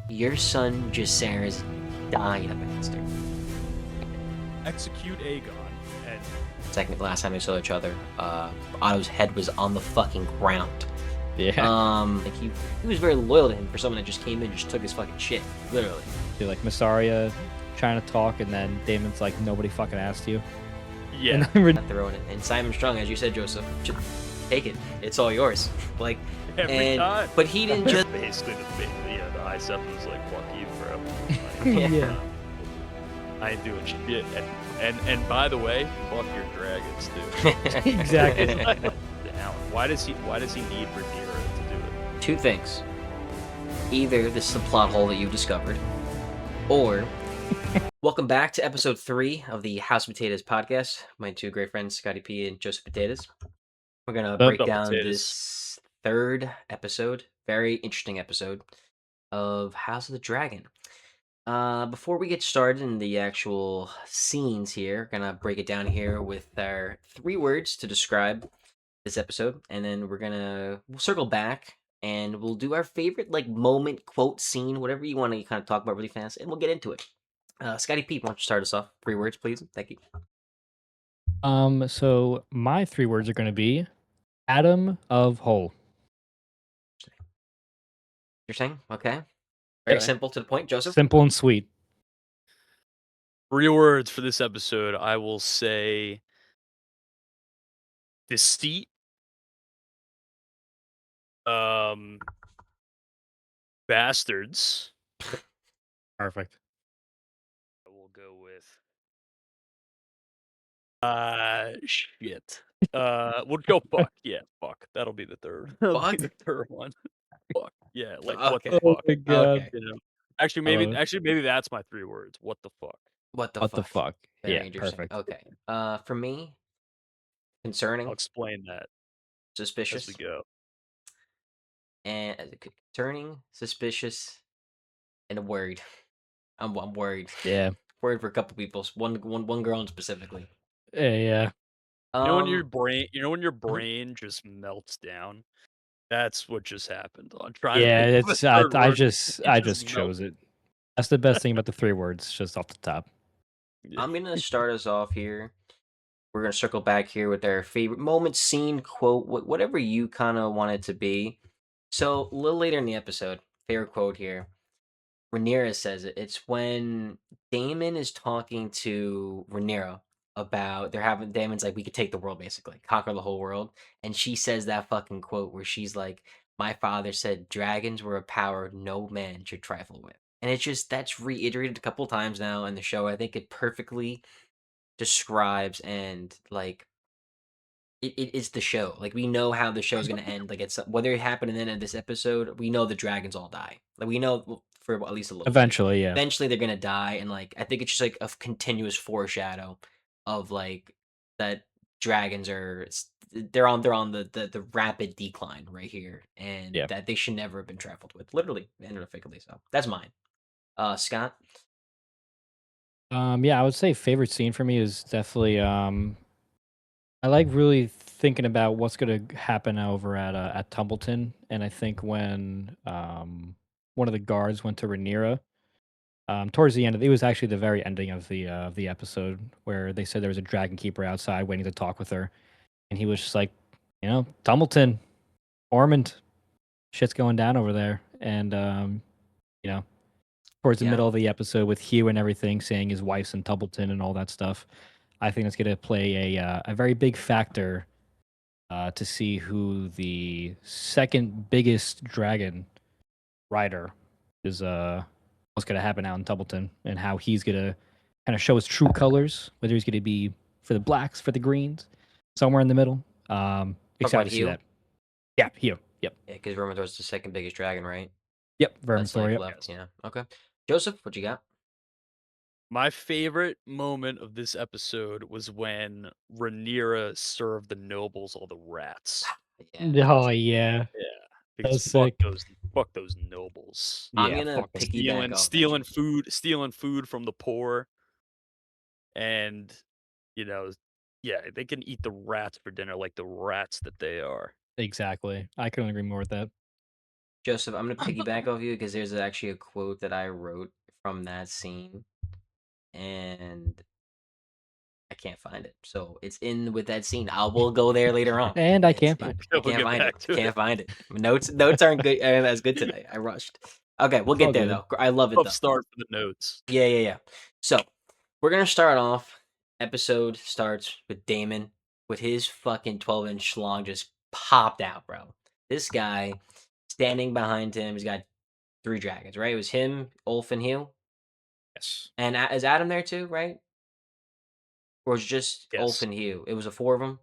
Your son Jacaerys died a bastard. Execute Aegon, and Second, last time they saw each other, Otto's head was on the fucking ground. Yeah. Like he was very loyal to him for someone that just came in, just took his fucking shit, literally. Like Massaria trying to talk, and then Damon's like, nobody fucking asked you. yeah, Not throwing it. And Simon Strong, as you said, Joseph, just take it. It's all yours. Like every time. But he didn't just. Basically, the high seven was like, "Fuck you, bro." Like, Yeah. I ain't doing shit. And by the way, fuck your dragons too. Exactly. Down. Why does he need Rhaenyra to do it? Two things. Either this is a plot hole that you've discovered, or welcome back to episode 3 of the House of Potatoes podcast. My two great friends, Scotty P and Joseph Potatoes. We're gonna break down potatoes? this third episode, very interesting episode of House of the Dragon. Before we get started in the actual scenes here, gonna break it down here with our 3 words to describe this episode, and then we'll circle back and we'll do our favorite like moment, quote, scene, whatever you want to kind of talk about really fast, and we'll get into it. Scotty Pete, why don't you start us off? 3 words, please. Thank you. So my 3 words are going to be Adam of Whole. You're saying? Okay. Very Okay. simple to the point, Joseph. Simple and sweet. 3 words for this episode. I will say deceit. Bastards. Perfect. I will go with shit. We'll go fuck. Yeah, fuck. That'll be the third. That'll be Fuck? the third one. Fuck. Yeah, like Okay. what the fuck. my god. Okay. You know? Actually, I love maybe that's my 3 words. What the fuck? What the What fuck? the fuck? Very Yeah, interesting. perfect. Okay. For me, I'll concerning, explain that suspicious, as we go. and concerning, suspicious, and worried. I'm worried. Yeah. Worried for a couple people. One girl specifically. Yeah. You know when your Um, brain just melts down? That's what just happened. On trying to Yeah, think of a it's I third I word, just it I just just melted. chose it. That's the best thing about the 3 words, just off the top. Yeah. I'm gonna start us off here. We're gonna circle back here with our favorite moment, scene, quote, whatever you kind of want it to be. So a little later in the episode, favorite quote here. Rhaenyra says it. It's when Damon is talking to Rhaenyra about they're having Damon's like we could take the world basically, conquer the whole world, and she says that fucking quote where she's like, "My father said dragons were a power no man should trifle with," and it's just that's reiterated a couple times now in the show. I think it perfectly describes and like it is the show. Like we know how the show's gonna end. Like it's whether it happened in the end of this episode, we know the dragons all die. Like we know for at least a little bit. Eventually, yeah. Eventually they're gonna die, and like I think it's just like a continuous foreshadow of like that dragons are they're on the rapid decline right here, and Yeah. that they should never have been trifled with, literally and figuratively. So that's mine. Scott. Yeah, I would say favorite scene for me is definitely I like really thinking about what's gonna happen over at Tumbleton, and I think when one of the guards went to Rhaenyra, towards the end of it was actually the very ending of the episode where they said there was a dragon keeper outside waiting to talk with her, and he was just like, Tumbleton, Ormond, shit's going down over there, and you know, towards the Yeah. middle of the episode with Hugh and everything saying his wife's in Tumbleton and all that stuff. I think that's going to play a very big factor to see who the second biggest dragon rider is. What's going to happen out in Tumbleton and how he's going to kind of show his true colors. Whether he's going to be for the blacks, for the greens, somewhere in the middle. Talk Excited about to see Hugh. that. Yeah, Hugh. Yep. Yeah, because Vermithor's the second biggest dragon, right? Yep. That's Vermithor. like Yep. left. Yeah. Okay. Joseph, what you got? My favorite moment of this episode was when Rhaenyra served the nobles all the rats. Yeah. Oh yeah. Yeah, That was because sick. fuck those nobles. I'm Yeah. gonna Fuck 'em. piggyback off that, Stealing Joseph. stealing food from the poor, and you know, yeah, they can eat the rats for dinner like the rats that they are. Exactly. I couldn't agree more with that. Joseph, I'm gonna piggyback off you because there's actually a quote that I wrote from that scene, and I can't find it. So it's in with that scene. I will go there later on. And I It's can't it. find it. I We'll can't get find it. back I to it. can't find it. Notes aren't good aren't as good today. I rushed. Okay, we'll It's all get there good. though. I love it Tough though. start for the notes. Yeah, yeah, yeah. So we're gonna start off. Episode starts with Damon with his fucking 12-inch schlong just popped out, bro. This guy standing behind him. He's got three dragons, right? It was him, Ulf, and Hugh. Yes. And is Adam there too, right? Or was it just Ulf Yes. and Hugh? It was a four of them.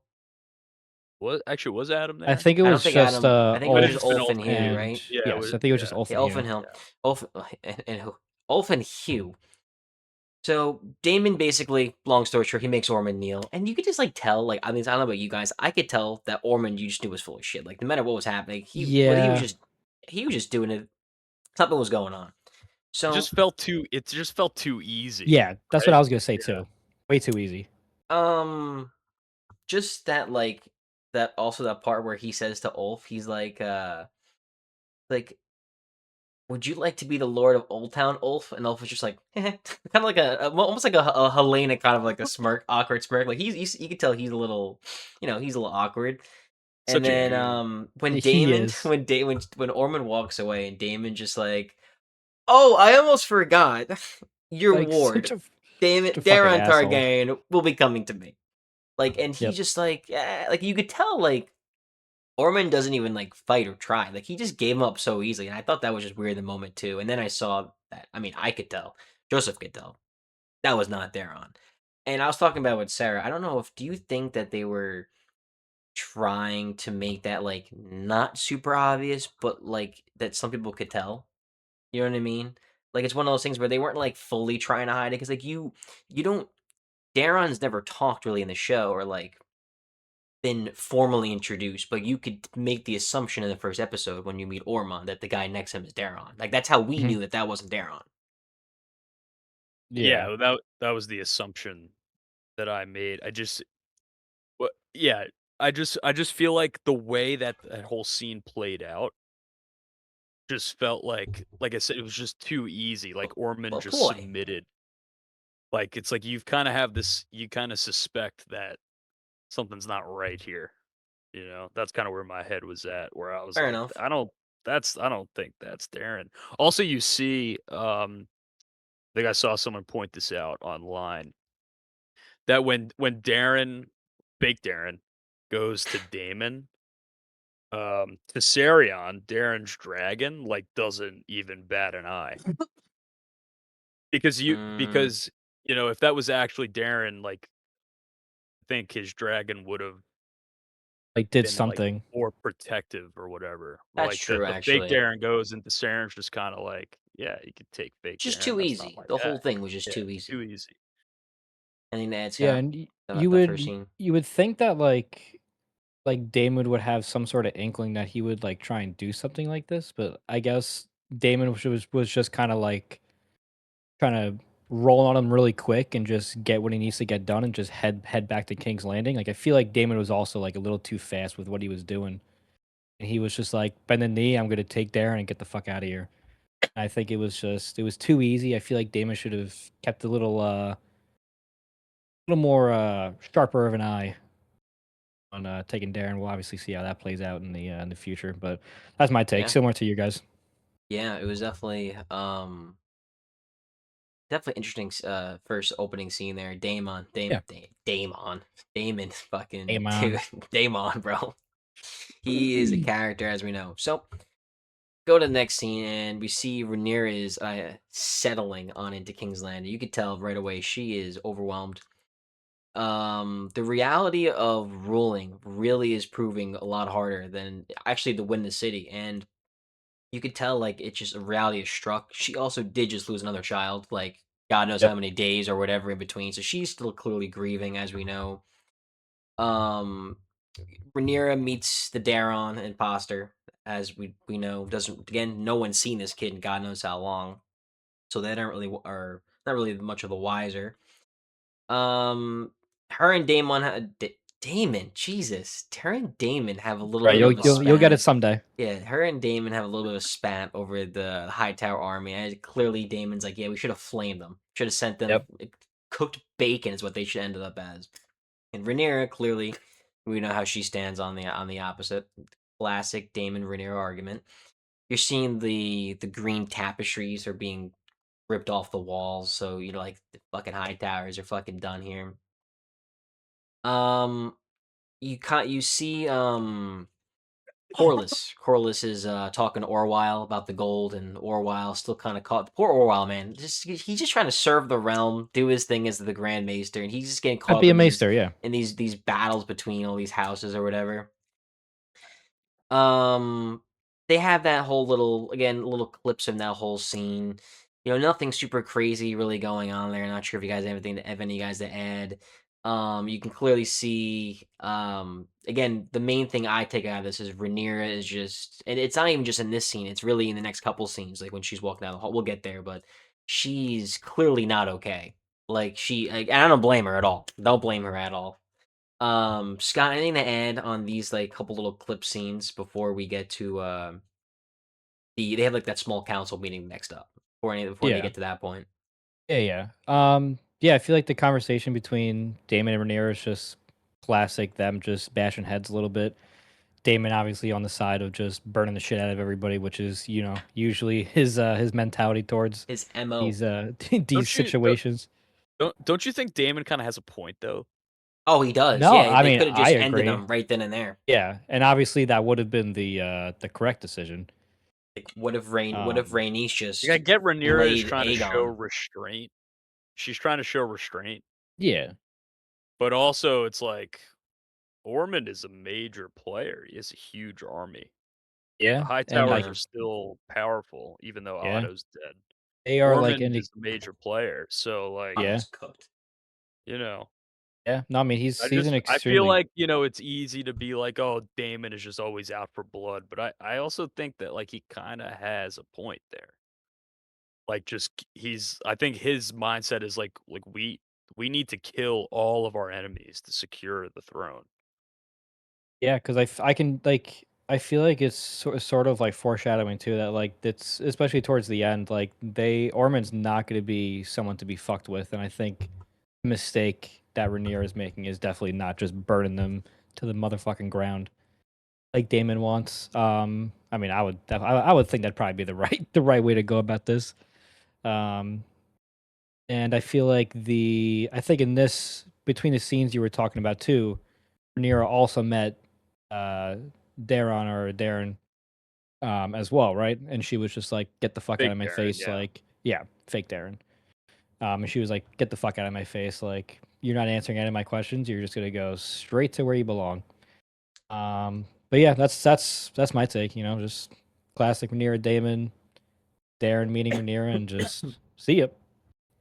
Was Adam I there? think it I don't was think just Adam. I think it Might was have just just been Ulf Ulf Ulf and and Hugh, Hugh. and right? Yeah, it yes, was I think it was just yeah. Ulf Yeah, and Ulf Hugh. and Him. Yeah. Ulf and who? Ulf and Hugh. So Damon basically, long story short, he makes Ormond kneel, and you could just like tell, like I mean, I don't know about you guys, I could tell that Ormond you just knew was full of shit. Like no matter what was happening, Yeah. he was just doing it. Something was going on. So It just felt too easy, Yeah, that's what right? I was gonna say Yeah. too. Way too easy. um, just that like that also that part where he says to Ulf, he's like would you like to be the Lord of Old Town, Ulf? And Ulf was just like, kind of like almost like a Helena kind of like a smirk, awkward smirk. Like you could tell he's a little, he's a little awkward. And Such a then goon. when He Damon, is. when Ormond walks away, and Damon just like, oh, I almost forgot, your Like ward, such a fucking Daron asshole. Targaryen will be coming to me. Like, and he's Yep. just like, like you could tell, like Ormond doesn't even like fight or try. Like he just gave him up so easily, and I thought that was just weird in the moment too. And then I saw that. I mean, I could tell. Joseph could tell that was not Daron. And I was talking about with Sarah. I don't know if do you think that they were trying to make that like not super obvious, but like that some people could tell. You know what I mean? Like it's one of those things where they weren't like fully trying to hide it because like you don't. Daron's never talked really in the show or like been formally introduced, but you could make the assumption in the first episode when you meet Ormond that the guy next to him is Daron. Like that's how we Mhm. knew that that wasn't Daron. Yeah. Yeah, that was the assumption that I made. Yeah, I just feel like the way that that whole scene played out just felt like I said, it was just too easy. Like Ormond Well, just ploy. submitted. Like it's like you kind of suspect that something's not right here. You know, that's kind of where my head was at, where I was Fair like, enough. I don't think that's Darren. Also, you see, I think I saw someone point this out online that when Bake Darren, goes to Damon, Viserion, Darren's dragon, like doesn't even bat an eye Mm, because you know if that was actually Darren, like I think his dragon would have Like did been like something. more protective or whatever. that's Like true, the fake actually. Darren goes and Viserys just kind of like, yeah, you could take fake Just Darren. too That's not easy. my The guy. whole thing was just Yeah, too easy. too easy. I think that's Yeah, yeah. and The first scene. you would think that like Damon would have some sort of inkling that he would like try and do something like this, but I guess Damon was just kind of like trying to roll on him really quick and just get what he needs to get done and just head back to King's Landing. Like I feel like Damon was also like a little too fast with what he was doing. And he was just like, bend the knee, I'm gonna take Darren and get the fuck out of here. I think it was too easy. I feel like Damon should have kept a little more sharper of an eye on taking Darren. We'll obviously see how that plays out in the future, but that's my take. Yeah. Similar to you guys. Yeah, it was definitely interesting first opening scene there. Yeah. Damon Hey fucking dude, man. Damon, bro. He is a character as we know. So go to the next scene and we see Rhaenyra is settling on into King's Landing. You could tell right away she is overwhelmed. The reality of ruling really is proving a lot harder than actually to win the city, and you could tell like it's just a reality is struck. She also did just lose another child, like God knows Yep. how many days or whatever in between. So she's still clearly grieving, as we know. Um, Rhaenyra meets the Daron imposter, as we know. Doesn't again, no one's seen this kid in God knows how long, so they don't really are not really much of the wiser. Um, her and Daemon Damon, Jesus, her and Damon have a little Right, bit you'll of a you'll get it spat. someday. Yeah, her and Damon have a little bit of a spat over the Hightower army. And clearly, Damon's like, yeah, we should have flamed them. Should have sent them Yep. cooked bacon is what they should ended up as. And Rhaenyra, clearly, we know how she stands on the opposite. Classic Damon Rhaenyra argument. You're seeing the green tapestries are being ripped off the walls, so you know, like the fucking Hightowers are fucking done here. Um, you see Corlys is talking to Orwyle about the gold, and Orwyle still kind of caught. Poor Orwyle, man. Just he's just trying to serve the realm, do his thing as the Grand Maester, and he's just getting caught I'd up be a maester, yeah. in these battles between all these houses or whatever. Um, they have that whole little clips from that whole scene. You know, nothing super crazy really going on there. Not sure if you guys have anything to have any guys to add. You can clearly see again, the main thing I take out of this is Rhaenyra is just, and it's not even just in this scene, it's really in the next couple scenes, like when she's walking down the hall. We'll get there, but she's clearly not okay. Like, I don't blame her at all. Don't blame her at all. Scott, anything to add on these like couple little clip scenes before we get to they have like that small council meeting next up before they Yeah. get to that point. Yeah, yeah. Yeah, I feel like the conversation between Damon and Rhaenyra is just classic, them just bashing heads a little bit. Damon obviously on the side of just burning the shit out of everybody, which is, usually his mentality towards His MO. these these Don't you don't situations. don't you think Damon kind of has a point though? Oh, he does. No, Yeah, I they mean, could have I just ended agree. him right then and there. Yeah, and obviously that would have been the correct decision. Like, what if Um, Rhaenys Like I just get Rhaenyra is laid trying to show Aegon? restraint. She's trying to show restraint, yeah. but also it's like Ormond is a major player. He has a huge army. The Yeah, and Hightowers like are Mhm. still powerful, even though yeah, Otto's dead. they are like Ormond any is a major player, so like, yeah. Otto's cooked. you know, Yeah. No, I mean he's an I feel extremely like, it's easy to be like, "Oh, Damon is just always out for blood," but I also think that, like, he kinda has a point there. Like, just he's I think his mindset is like, we need to kill all of our enemies to secure the throne. yeah, because I can like I feel like it's sort of like foreshadowing too that like it's especially towards the end like they Ormond's not going to be someone to be fucked with, and I think the mistake that Rhaenyra is making is definitely not just burning them to the motherfucking ground like Damon wants. I mean, I would think that'd probably be the right the right way to go about this. Um, and I feel like I think in this between the scenes you were talking about too, Rhaenyra also met uh Darren as well, right? And she was just like, "Get the fuck out Big of my Darren, face!" yeah. Like, yeah, fake Darren. And she was like, "Get the fuck out of my face!" Like, you're not answering any of my questions. You're just gonna go straight to where you belong. But yeah, that's my take. Just classic Rhaenyra Damon, Darren meeting Rhaenyra, and just see it.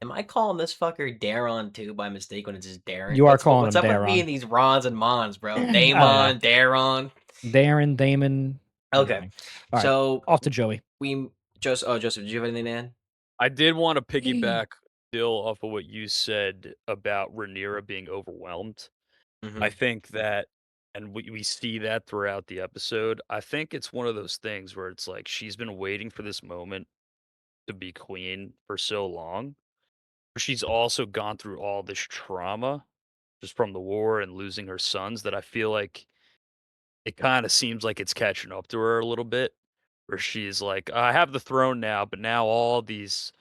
Am I calling this fucker Daron too by mistake when it's just Darren? You are calling What's him up with me Daron. and these Rons and Mons, bro? I don't know. Damon, Daron. Darren, Damon, Okay, everything. All right, so off to Joey. we Joseph, did you have anything to add? I did wanna piggyback still off of what you said about Rhaenyra being overwhelmed. I Mhm. think that and we see that throughout the episode. I think it's one of those things where it's like she's been waiting for this moment to be queen for so long. She's also gone through all this trauma just from the war and losing her sons that I feel like it kind of seems like it's catching up to her a little bit where she's like, I have the throne now, but now all these,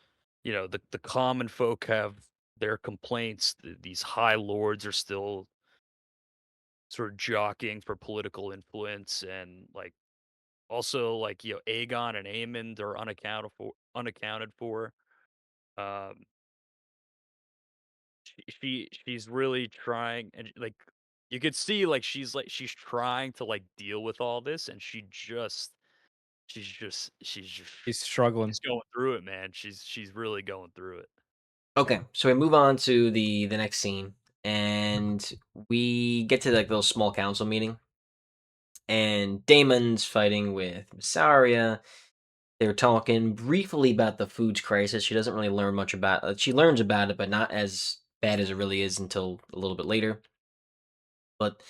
the common folk have their complaints. These high lords are still sort of jockeying for political influence and like also like Aegon and Aemond are unaccounted for. Um, she's really trying and like you could see like she's trying to like deal with all this and she's just He's struggling. she's going through it, man. She's really going through it. Okay, so we move on to the next scene, and we get to like the little small council meeting, and Damon's fighting with Missaria. They're talking briefly about the foods crisis. She doesn't really learn much about. She learns about it, but not as bad as it really is until a little bit later. but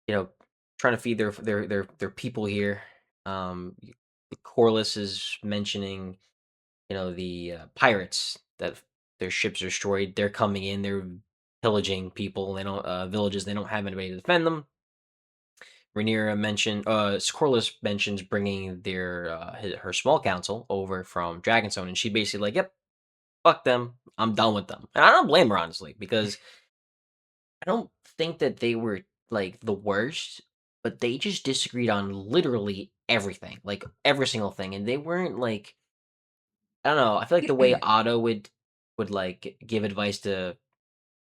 you know, trying to feed their people here. Corliss is mentioning, the pirates that their ships are destroyed. They're coming in. They're pillaging people. They don't villages. They don't have anybody to defend them. Rhaenyra mentioned, Corliss mentions bringing her small council over from Dragonstone, and she basically like, "Yep, fuck them. I'm done with them." And I don't blame her honestly because I don't think that they were like the worst, but they just disagreed on literally everything, like every single thing, and they weren't like I don't know. I feel like the way Otto would like give advice to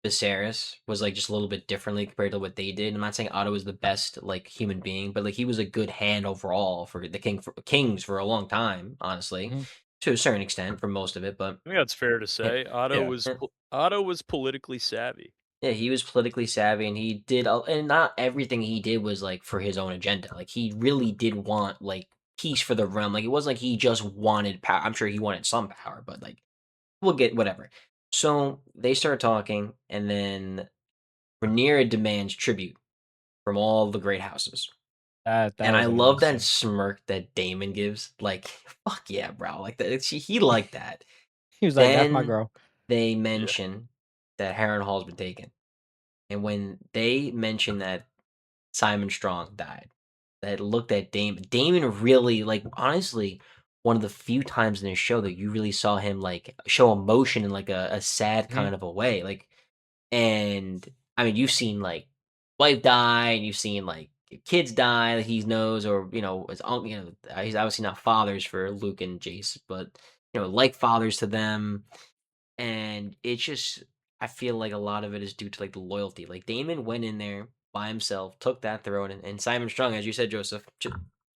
Viserys was like just a little bit differently compared to what they did. I'm not saying Otto was the best like human being, but like he was a good hand overall for the kings for a long time, honestly, Mhm. to a certain extent for most of it. But I think that's fair to yeah, say. Yeah. Otto was politically savvy. yeah, he was politically savvy, and he did, and not everything he did was like for his own agenda. Like he really did want like peace for the realm. Like it wasn't like he just wanted power. I'm sure he wanted some power, but like we'll get whatever. So they start talking, and then Rhaenyra demands tribute from all the great houses. That And I was love that interesting. smirk that Damon gives. Like, fuck yeah, bro. Like that, he liked that. He was like, "That's my Then girl." they Yeah. mention that Harrenhal's been taken, and when they mention that Simon Strong died, that looked at Damon. Damon really, like, honestly, one of the few times in his show that you really saw him like show emotion in like a sad Mhm. kind of a way. Like, and I mean, you've seen like wife die, and you've seen like kids die that he knows, or his uncle. He's obviously not fathers for Luke and Jace, but like fathers to them. And it's just I feel like a lot of it is due to, like, the loyalty. Like, Damon went in there by himself, took that throne, and Simon Strong, as you said, Joseph,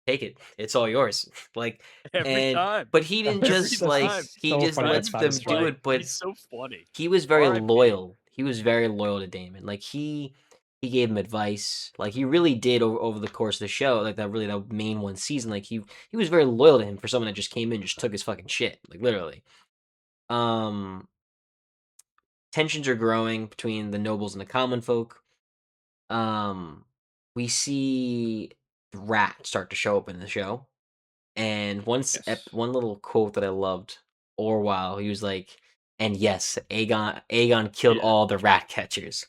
"Take it. It's all yours." Like, Every and time. but he didn't That's Every just, that's like time. just he so just funny that let Simon's them Simon's just do Strong. like, it, but he's so funny. he was very RIP. loyal. He was very loyal to Damon. Like, he gave him advice. Like, he really did over the course of the show, like, that main one season, like, he was very loyal to him for someone that just came in, just took his fucking shit, like, literally. Um Tensions are growing between the nobles and the common folk. Um, we see Rat start to show up in the show, and Yes. one little quote that I loved, Orwell, he was like, "And yes, Aegon killed Yeah, all the rat catchers."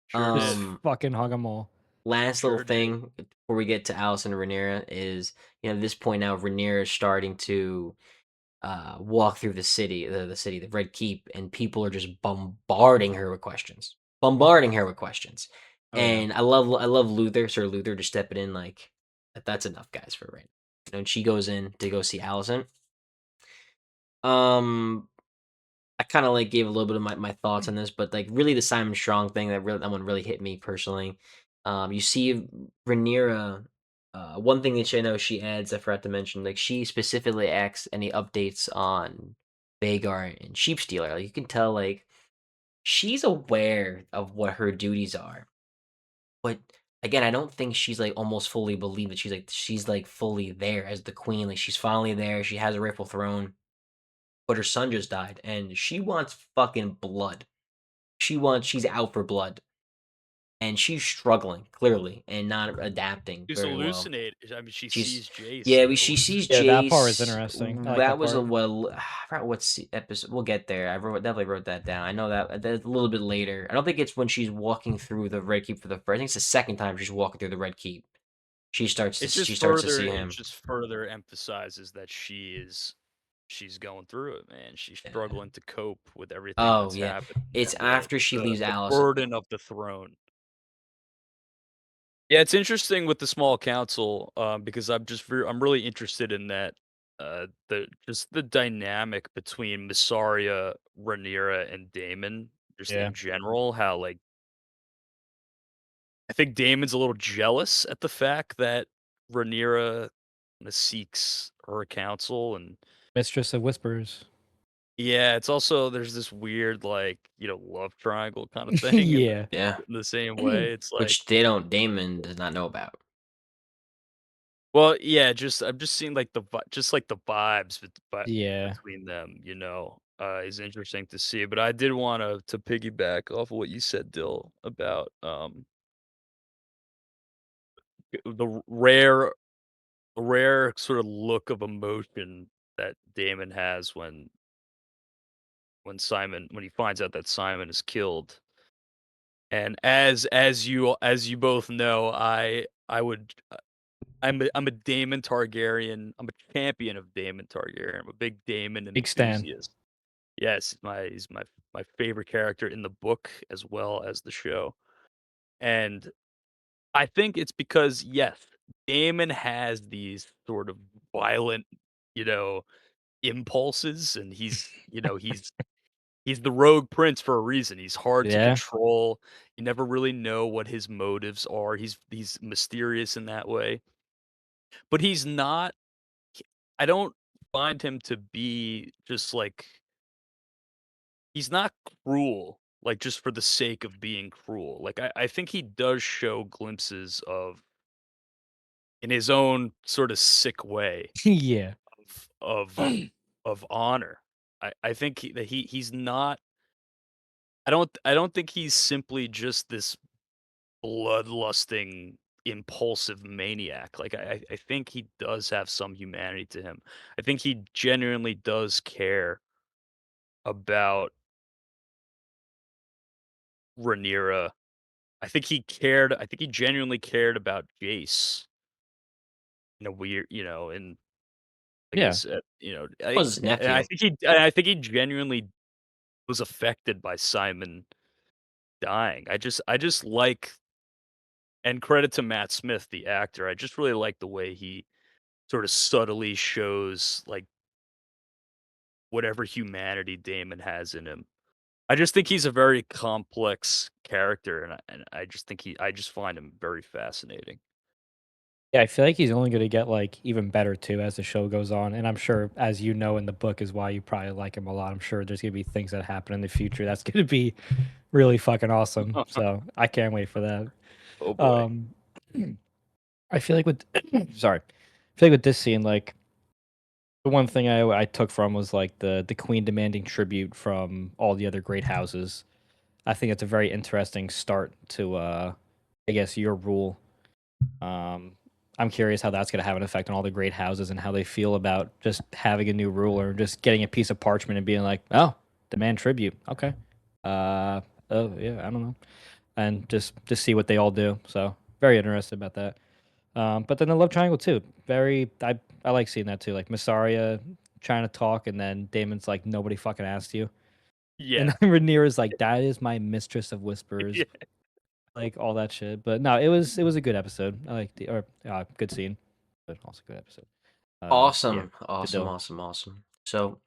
sure Just did. Um, fucking hug 'em all. Last little Sure did. thing before we get to Alice and Rhaenyra is, at this point now, Rhaenyra is starting to walk through the Red Keep, and people are just bombarding her with questions. Oh, yeah. And I love Luther, Sir Luther, just stepping in like that's enough, guys, for right now. And she goes in to go see Allison. Um, I kind of like gave a little bit of my thoughts on this, but like really the Simon Strong thing that one really hit me personally. You see Rhaenyra. One thing that I know she adds, I forgot to mention, like she specifically asks any updates on Vagar and Sheepstealer. Like you can tell, like she's aware of what her duties are, but again, I don't think she's like almost fully believe that she's like fully there as the queen. Like she's finally there. She has a rightful throne, but her son just died, and she wants fucking blood. She's out for blood, and she's struggling clearly and not adapting She's very well. hallucinated. I mean, she She's sees Jace yeah, and she sees Yeah, that part is Jace. interesting. I like That that was a part. well. I forgot what episode. We'll get there. Definitely wrote that down. I know that's a little bit later. I don't think it's when she's walking through the Red Keep for the first. I think it's the second time she's walking through the Red Keep. She starts to see it him. just further emphasizes that she's going through it, man. She's Yeah. struggling to cope with everything Oh that's yeah, happened it's and after she leaves the Alice. burden of the throne. Yeah, it's interesting with the small council, because I'm really interested in that, the dynamic between Mysaria, Rhaenyra, and Daemon, just Yeah. in general, how, like, I think Daemon's a little jealous at the fact that Rhaenyra kinda seeks her counsel, and Mistress of Whispers. yeah, it's also there's this weird, like, love triangle kinda thing in Yeah. Yeah, the same way, it's like which they don't. Damon does not know about. well, yeah, I'm just seeing, like, the vibes Yeah. between them, is interesting to see, but I did wanna to piggyback off of what you said, Dill, about, the rare sort of look of emotion that Damon has when he finds out that Simon is killed. And as you both know, I would I'm a Daemon Targaryen. I'm a champion of Daemon Targaryen. I'm a big Daemon Big Stan. enthusiast. Yes, he's my favorite character in the book as well as the show. And I think it's because yes, Daemon has these sort of violent, you know, impulses, and he's the rogue prince for a reason. He's hard to Yeah. control. You never really know what his motives are. He's mysterious in that way. But he's not I don't find him to be just like he's not cruel, like just for the sake of being cruel. Like I think he does show glimpses of in his own sort of sick way Yeah. of of honor. I think that he's not I don't think he's simply just this bloodlusting, impulsive maniac. Like I think he does have some humanity to him. I think he genuinely does care about Rhaenyra. I think he genuinely cared about Jace in a weird, in like Yeah. this, Was his I nephew. think he genuinely was affected by Simon dying. I just like and credit to Matt Smith, the actor. I just really like the way he sort of subtly shows like whatever humanity Damon has in him. I just think he's a very complex character, and I just think I just find him very fascinating. Yeah, I feel like he's only gonna get, like, even better too as the show goes on, and I'm sure, as you know in the book is why you probably like him a lot. I'm sure there's gonna be things that happen in the future that's gonna be really fucking awesome, so I can't wait for that. Oh boy. Um, I feel like with sorry. I feel like with this scene, like, the one thing I took from was, like, the queen demanding tribute from all the other great houses. I think it's a very interesting start to, I guess, your rule. Um, I'm curious how that's going to have an effect on all the great houses and how they feel about just having a new ruler, just getting a piece of parchment and being like, "Oh, demand tribute." Okay. Uh, oh yeah, I don't know, and just see what they all do. So very interested about that. But then the love triangle too. Very, I like seeing that too. Like Massaria trying to talk, and then Damon's like, "Nobody fucking asked you," and Yeah. then Rhaenyra's like, "That is my mistress of whispers." Yeah. Like all that shit. But no, it was a good episode. I like the or good scene, but also good episode. Yeah, Awesome, good awesome, deal. awesome, awesome. So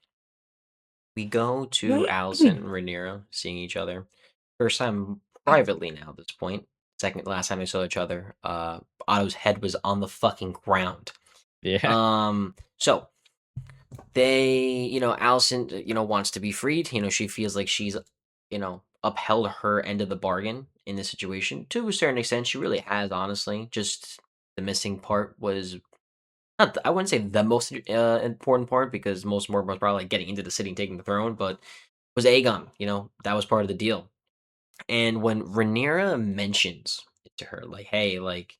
we go to Allison and Rhaenyra seeing each other. First time privately now at this point. Second last time they saw each other, Otto's head was on the fucking ground. Yeah, So Allison, wants to be freed. She feels like she's, upheld her end of the bargain in this situation to a certain extent. She really has, honestly. Just the missing part was not. I wouldn't say the most important part because the most important was probably like getting into the city and taking the throne, but was Aegon. That was part of the deal. And when Rhaenyra mentions it to her, like, "Hey, like,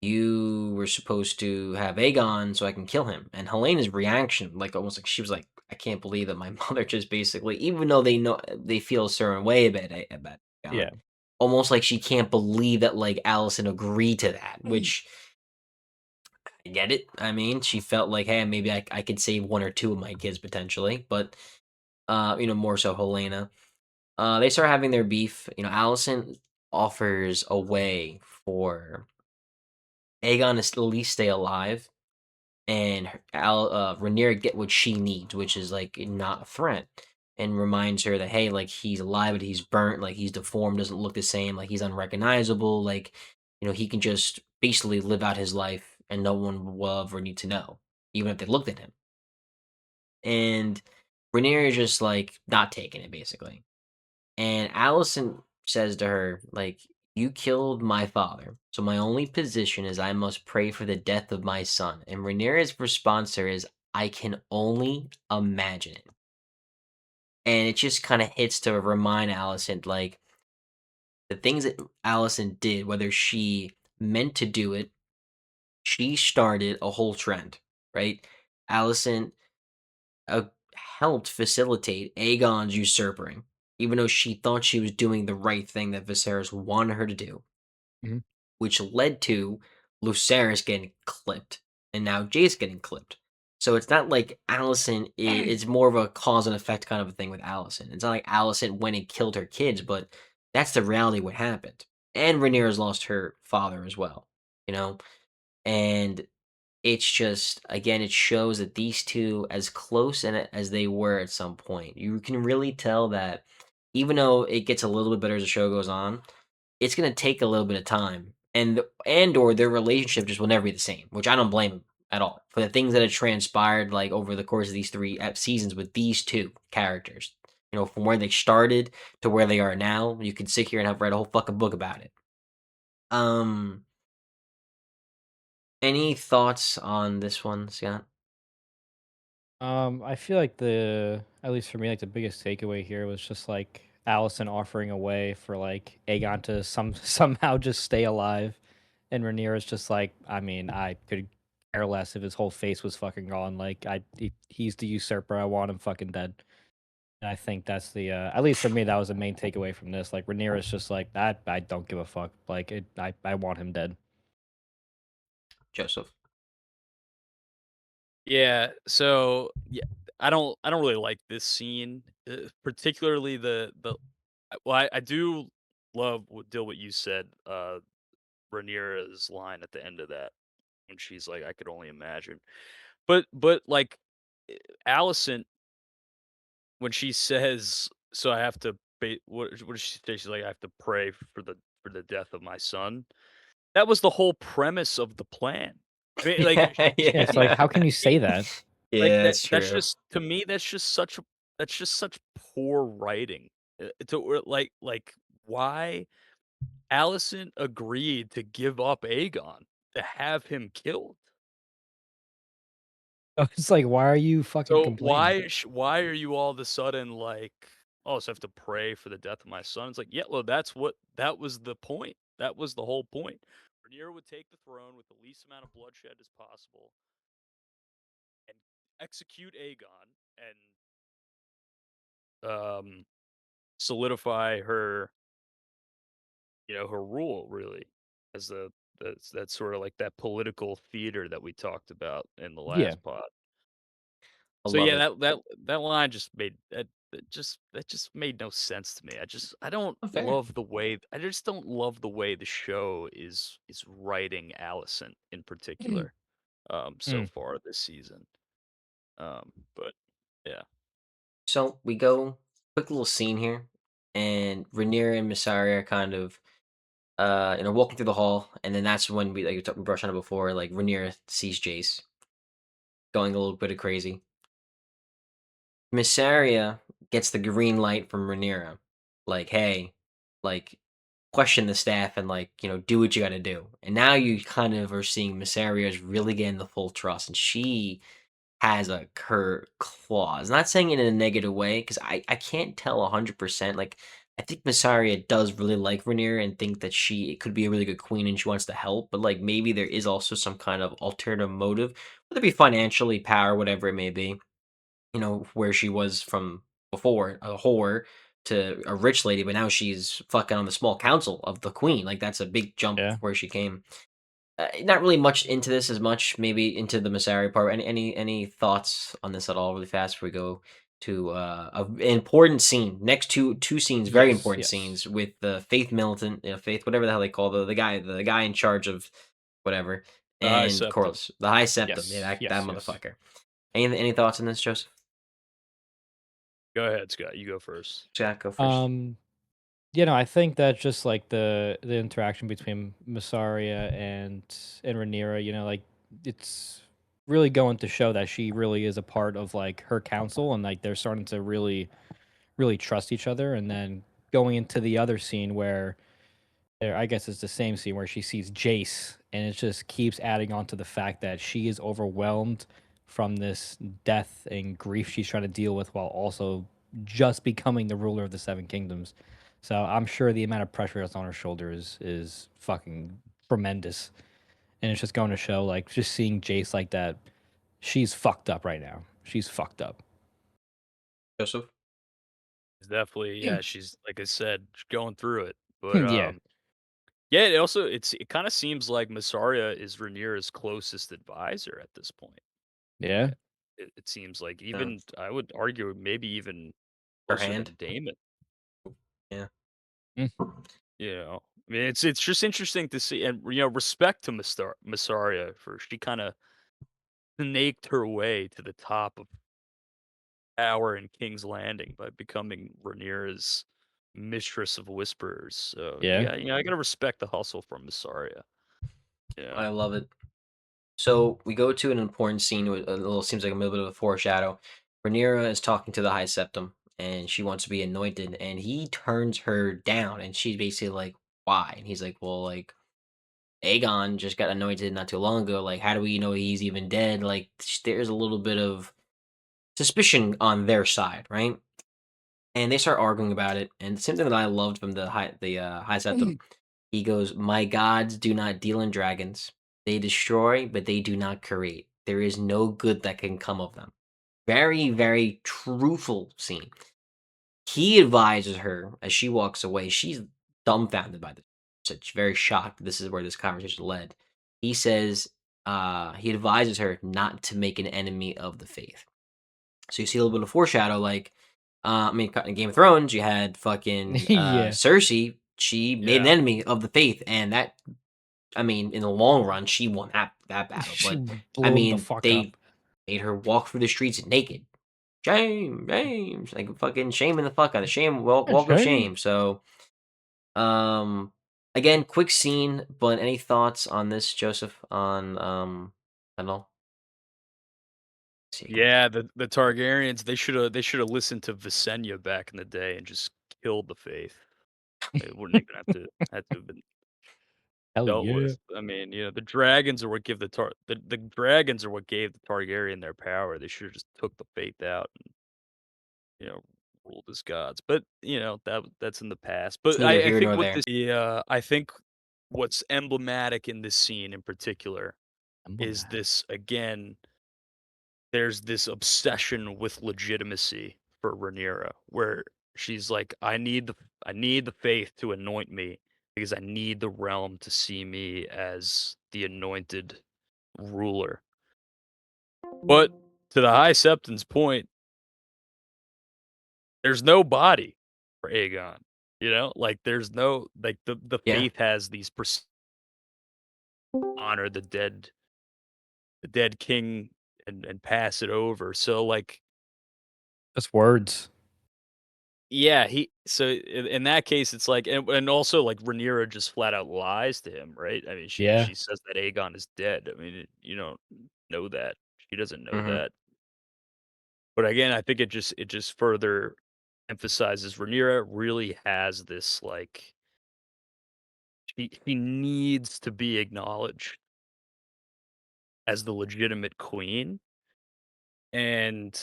you were supposed to have Aegon so I can kill him," and Helena's reaction, like, almost like she was like, "I can't believe that my mother just basically," even though they feel a certain way about Aegon, yeah, almost like she can't believe that like Allison agreed to that, which I get it. I mean, she felt like, hey, maybe I could save one or two of my kids potentially, but more so Helena. They start having their beef. Allison offers a way for Aegon to at least stay alive, and Rhaenyra get what she needs, which is like not a threat, and reminds her that hey, like he's alive, but he's burnt, like he's deformed, doesn't look the same, like he's unrecognizable, like he can just basically live out his life, and no one will ever need to know, even if they looked at him. And Rhaenyra is just like not taking it, basically. And Allison says to her, like, "You killed my father, so my only position is I must pray for the death of my son." And Rhaenyra's response to her is, "I can only imagine it." And it just kind of hits to remind Allison, like, the things that Allison did, whether she meant to do it She started a whole trend, right? Allison uh, helped facilitate Aegon's usurping, even though she thought she was doing the right thing that Viserys wanted her to do, Mhm. which led to Lucerys getting clipped and now Jace getting clipped. So it's not like it's more of a cause and effect kind of a thing with Allison. It's not like Allison went and killed her kids, but that's the reality of what happened. And Rhaenyra's lost her father as well, you know? And it's just again, it shows that these two, as close and as they were at some point, you can really tell that even though it gets a little bit better as the show goes on, it's gonna take a little bit of time, and or their relationship just will never be the same, which I don't blame them at all for the things that have transpired like over the course of these three seasons with these two characters. You know, from where they started to where they are now, you could sit here and have read a whole fucking book about it. Um, any thoughts on this one, Scott? I feel like at least for me, like the biggest takeaway here was just like Allison offering a way for like Aegon to somehow just stay alive, and Rhaenyra's just like, I mean, I could care less if his whole face was fucking gone. Like, he's the usurper. I want him fucking dead. And I think that's at least for me, that was the main takeaway from this. Like, Rhaenyra's just like that. I don't give a fuck. Like, I want him dead. Joseph. Yeah, so yeah, I don't really like this scene, particularly the well, I do love what you said, Rhaenyra's line at the end of that when she's like, "I could only imagine." But like Allison, when she says, "So I have to," what does she say? She's like, "I have to pray for the death of my son." That was the whole premise of the plan. I mean, like Yeah, Yeah, yeah, it's like, yeah. how can you say that? like, Yeah, that's that's true. just to me, that's just such poor writing. To where why Allison agreed to give up Aegon to have him killed. It's like, why are you fucking So complaining? why are you all of a sudden like, "Oh, so I have to pray for the death of my son?" It's like, "Yeah, well, that was the point. That was the whole point." Rhaenyra would take the throne with the least amount of bloodshed as possible and execute Aegon and, solidify her, her rule really as that's sort of like that political theater that we talked about in the Yeah. last pod. I So love yeah, it. that line just made that just made no sense to me. Oh, fair. I just don't love the way the show is writing Allison in particular so Mm. far this season. But yeah. So we go quick little scene here, and Rhaenyra and Mysaria are kind of walking through the hall, and then that's when we brushed on it before, like Rhaenyra sees Jace going a little bit of crazy. Mysaria gets the green light from Rhaenyra, like, hey, like question the staff and like, do what you gotta do. And now you kind of are seeing Mysaria is really getting the full trust, and she has a her claws. Not saying it in a negative way, because I can't tell 100%. Like, I think Mysaria does really like Rhaenyra and think that she could be a really good queen and she wants to help, but like maybe there is also some kind of alternative motive, whether it be financially, power, whatever it may be. Where she was from before, a whore to a rich lady, but now she's fucking on the small council of the queen. Like that's a big jump Yeah. where she came. Not really much into this as much, maybe into the Masari part. Any thoughts on this at all, really fast before we go to an important scene? Next two scenes, very Yes, important yes. scenes with the Faith Militant, Faith, whatever the hell they call the guy in charge of whatever, The High and Septim. Corlys, the High Septum. Yeah, Yes, that yes, yes. motherfucker. Any thoughts on this, Joseph? Go ahead, Scott. You go first. Jack, go first. Um, I think that just like the interaction between Masaria and Rhaenyra, like it's really going to show that she really is a part of like her council, and like they're starting to really trust each other. And then going into the other scene where I guess it's the same scene where she sees Jace, and it just keeps adding on to the fact that she is overwhelmed from this death and grief she's trying to deal with while also just becoming the ruler of the Seven Kingdoms. So I'm sure the amount of pressure that's on her shoulders is fucking tremendous. and it's just going to show, like, just seeing Jace like that, she's fucked up right now. She's fucked up. Joseph? It's definitely, Mm. yeah, she's like I said, she's going through it. But Yeah. yeah, it kind of seems like Masaria is Rhaenyra's closest advisor at this point. Yeah. It seems like Yeah. even I would argue maybe even Her closer hand? than Damon. Yeah. Mm. You know, I mean, it's just interesting to see, and respect to Masaria for she kind of snaked her way to the top of power in King's Landing by becoming Rhaenyra's mistress of whisperers. So Yeah. I gotta respect the hustle from Masaria. Yeah. I love it. So we go to an important scene with a little seems like a little bit of a foreshadow. Rhaenyra is talking to the High Septum, and she wants to be anointed, and he turns her down, and she's basically like, "Why?" And he's like, "Well, like Aegon just got anointed not too long ago. Like, how do we know he's even dead? Like, there's a little bit of suspicion on their side, right?" And they start arguing about it. And something that I loved from High Septum, Mm. he goes, "My gods do not deal in dragons. They destroy, but they do not create. There is no good that can come of them." Very, very truthful scene. He advises her as she walks away. She's dumbfounded by this. Such very shocked. This is where this conversation led. He says, he advises her not to make an enemy of the faith. So you see a little bit of foreshadow, like, I mean, in Game of Thrones, you had fucking Yeah. Cersei. She made an Yeah. enemy of the faith, and that, I mean, in the long run, she won that battle. She But I blew him the mean, fuck they up. made her walk through the streets naked. Shame, shame, like fucking shaming the fuck out of shame. And Walk of shame. shame. So, um, again, quick scene. But any thoughts on this, Joseph? On at all? See, quick. Yeah, the Targaryens, they should have listened to Visenya back in the day and just killed the faith. It wouldn't even have been Hell dealt yeah. with. I mean, the dragons are what give the dragons are what gave the Targaryen their power. They should have just took the faith out and, ruled as gods. But, that's in the past. It's But neither I here think nor what there. this yeah, I think what's emblematic in this scene in particular is Emblematic. this again, there's this obsession with legitimacy for Rhaenyra, where she's like, I need the faith to anoint me because I need the realm to see me as the anointed ruler. But to the High Septon's point, there's no body for Aegon. Like there's no like the Yeah. faith has these honor the dead king and pass it over. So like Just words. yeah, in that case, it's like and also, like, Rhaenyra just flat out lies to him, right? I mean, she Yeah. she says that Aegon is dead. I mean, you don't know that. She doesn't know Hmm. that. But again, I think it just further emphasizes Rhaenyra really has this, like she needs to be acknowledged as the legitimate queen, and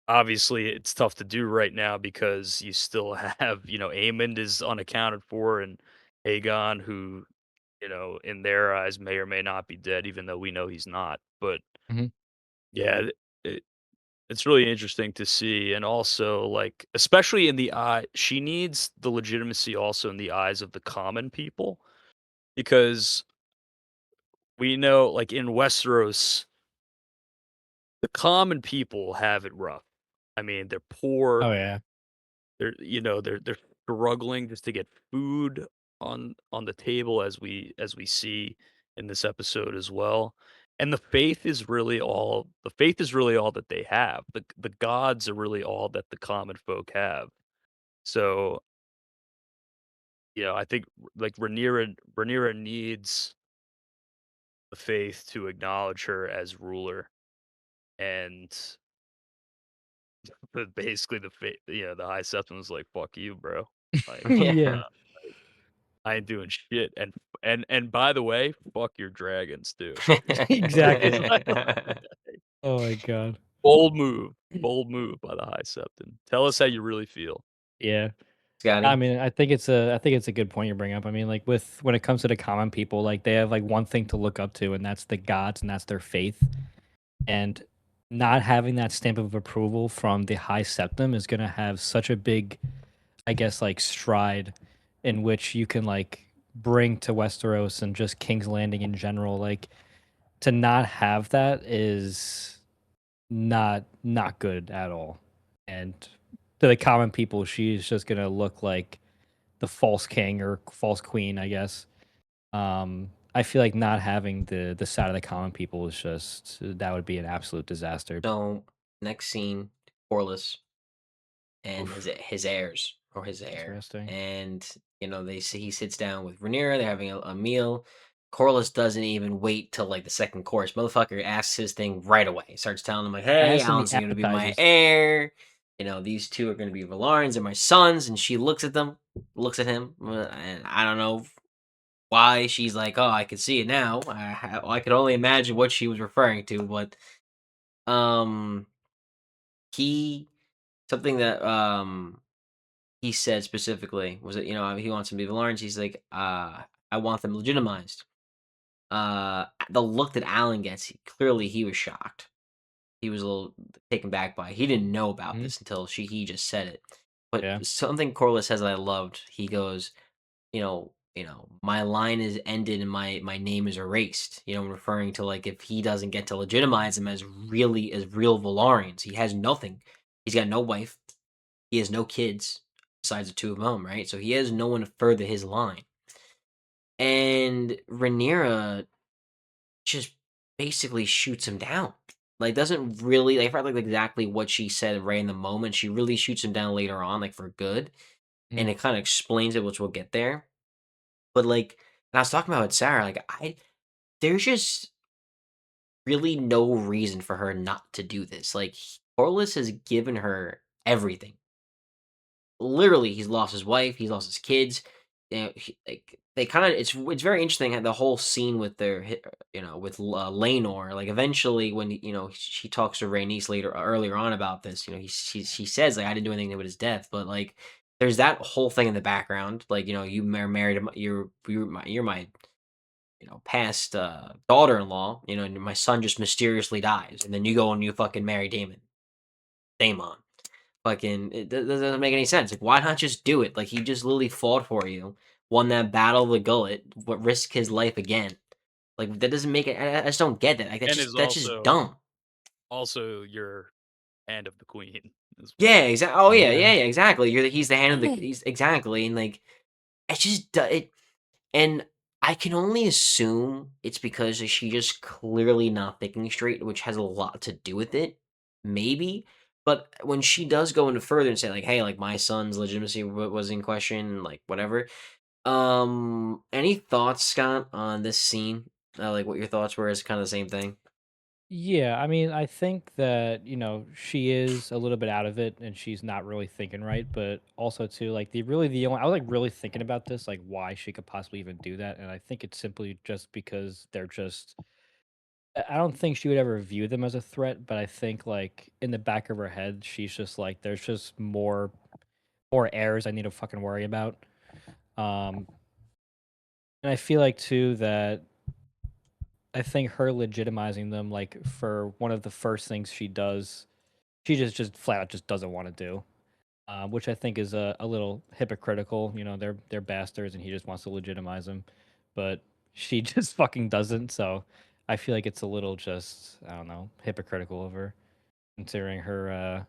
obviously, it's tough to do right now because you still have, Aemond is unaccounted for and Aegon, who, in their eyes may or may not be dead, even though we know he's not. But Mhm. yeah, it's really interesting to see. And also, like, especially in the eye, she needs the legitimacy also in the eyes of the common people because we know, like, in Westeros, the common people have it rough. I mean, they're Oh, poor. yeah. They're struggling just to get food on the table as we see in this episode as well. And the faith is really all that they have. The gods are really all that the common folk have. So, I think like Rhaenyra needs the faith to acknowledge her as ruler and but basically the high septon was like fuck you, bro. Like Yeah. I ain't doing shit, and by the way, fuck your dragons too. It's Exactly. like, Oh my god. bold move by the High Septon. Tell us how you really feel. Yeah. I Scotty? mean, I think it's a good point you bring up. I mean, like with when it comes to the common people, like they have like one thing to look up to, and that's the gods, and that's their faith. And not having that stamp of approval from the high septum is gonna have such a big, I guess, like stride in which you can like bring to Westeros and just King's Landing in general. Like to not have that is not good at all. And to the common people, she's just gonna look like the false king or false queen, I guess. I feel like not having the side of the common people is just that would be an absolute disaster. So next scene, Corlys and his Oof, his heirs or his heir, interesting. and they see he sits down with Rhaenyra. They're having a meal. Corlys doesn't even wait till like the second course. Motherfucker asks his thing right away. Starts telling him like, "Hey, As in the Alan's going to be my appetizers. heir. These two are going to be Valarians. They're my sons." And she looks at them, looks at him, and I don't know why she's like, "Oh, I can see it now." I could only imagine what she was referring to, but um, he something that he said specifically was that he wants them to be Valarians. He's like, I want them legitimized. The look that Alan gets, clearly he was shocked. He was a little taken back by it. He didn't know about Mhm. this until he just said it. But Yeah. something Corliss says that I loved. He goes, my line is ended and my name is erased. Referring to like if he doesn't get to legitimize them as real Valarians, he has nothing. He's got no wife. He has no kids besides the two of them, right? So he has no one to further his line. And Rhaenyra just basically shoots him down. Like doesn't really like I forgot like exactly what she said right in the moment. She really shoots him down later on, like for good. And Mhm. it kind of explains it, which we'll get there. But like and I was talking about with Sarah, like there's just really no reason for her not to do this. Like Corlys has given her everything. Literally, he's lost his wife, he's lost his kids. Like they kind of, it's very interesting how the whole scene with with Laenor. Like eventually, when she talks to Rhaenys earlier on about this, she says like I didn't do anything with his death, but like there's that whole thing in the background. Like you married you're my past daughter-in-law. And my son just mysteriously dies, and then you go and you fucking marry Daemon. Fucking it doesn't make any sense. Like, why not just do it? Like, he just literally fought for you, won that battle of the gullet, but risk his life again. Like, that doesn't make it. I just don't get that. Like, And is that's just also dumb. your hand of the queen as Yeah, well. exactly. Oh yeah, Yeah. yeah, yeah, exactly. He's the hand of the. He's exactly, and like it's just it. And I can only assume it's because she just clearly not thinking straight, which has a lot to do with it, maybe. But when she does go into further and say like, "Hey, like my son's legitimacy was in question," like whatever. Any thoughts, Scott, on this scene? Like what your thoughts were is kind of the same thing. Yeah, I mean, I think that, she is a little bit out of it and she's not really thinking right, but also too, like the only I was like really thinking about this, like why she could possibly even do that. And I think it's simply just because they're just I don't think she would ever view them as a threat, but I think like in the back of her head, she's just like, there's just more errors I need to fucking worry about. Um, and I feel like too that I think her legitimizing them, like for one of the first things she does, she just flat out just doesn't want to do, which I think is a little hypocritical. They're bastards, and he just wants to legitimize them, but she just fucking doesn't. So I feel like it's a little just I don't know hypocritical of her, considering her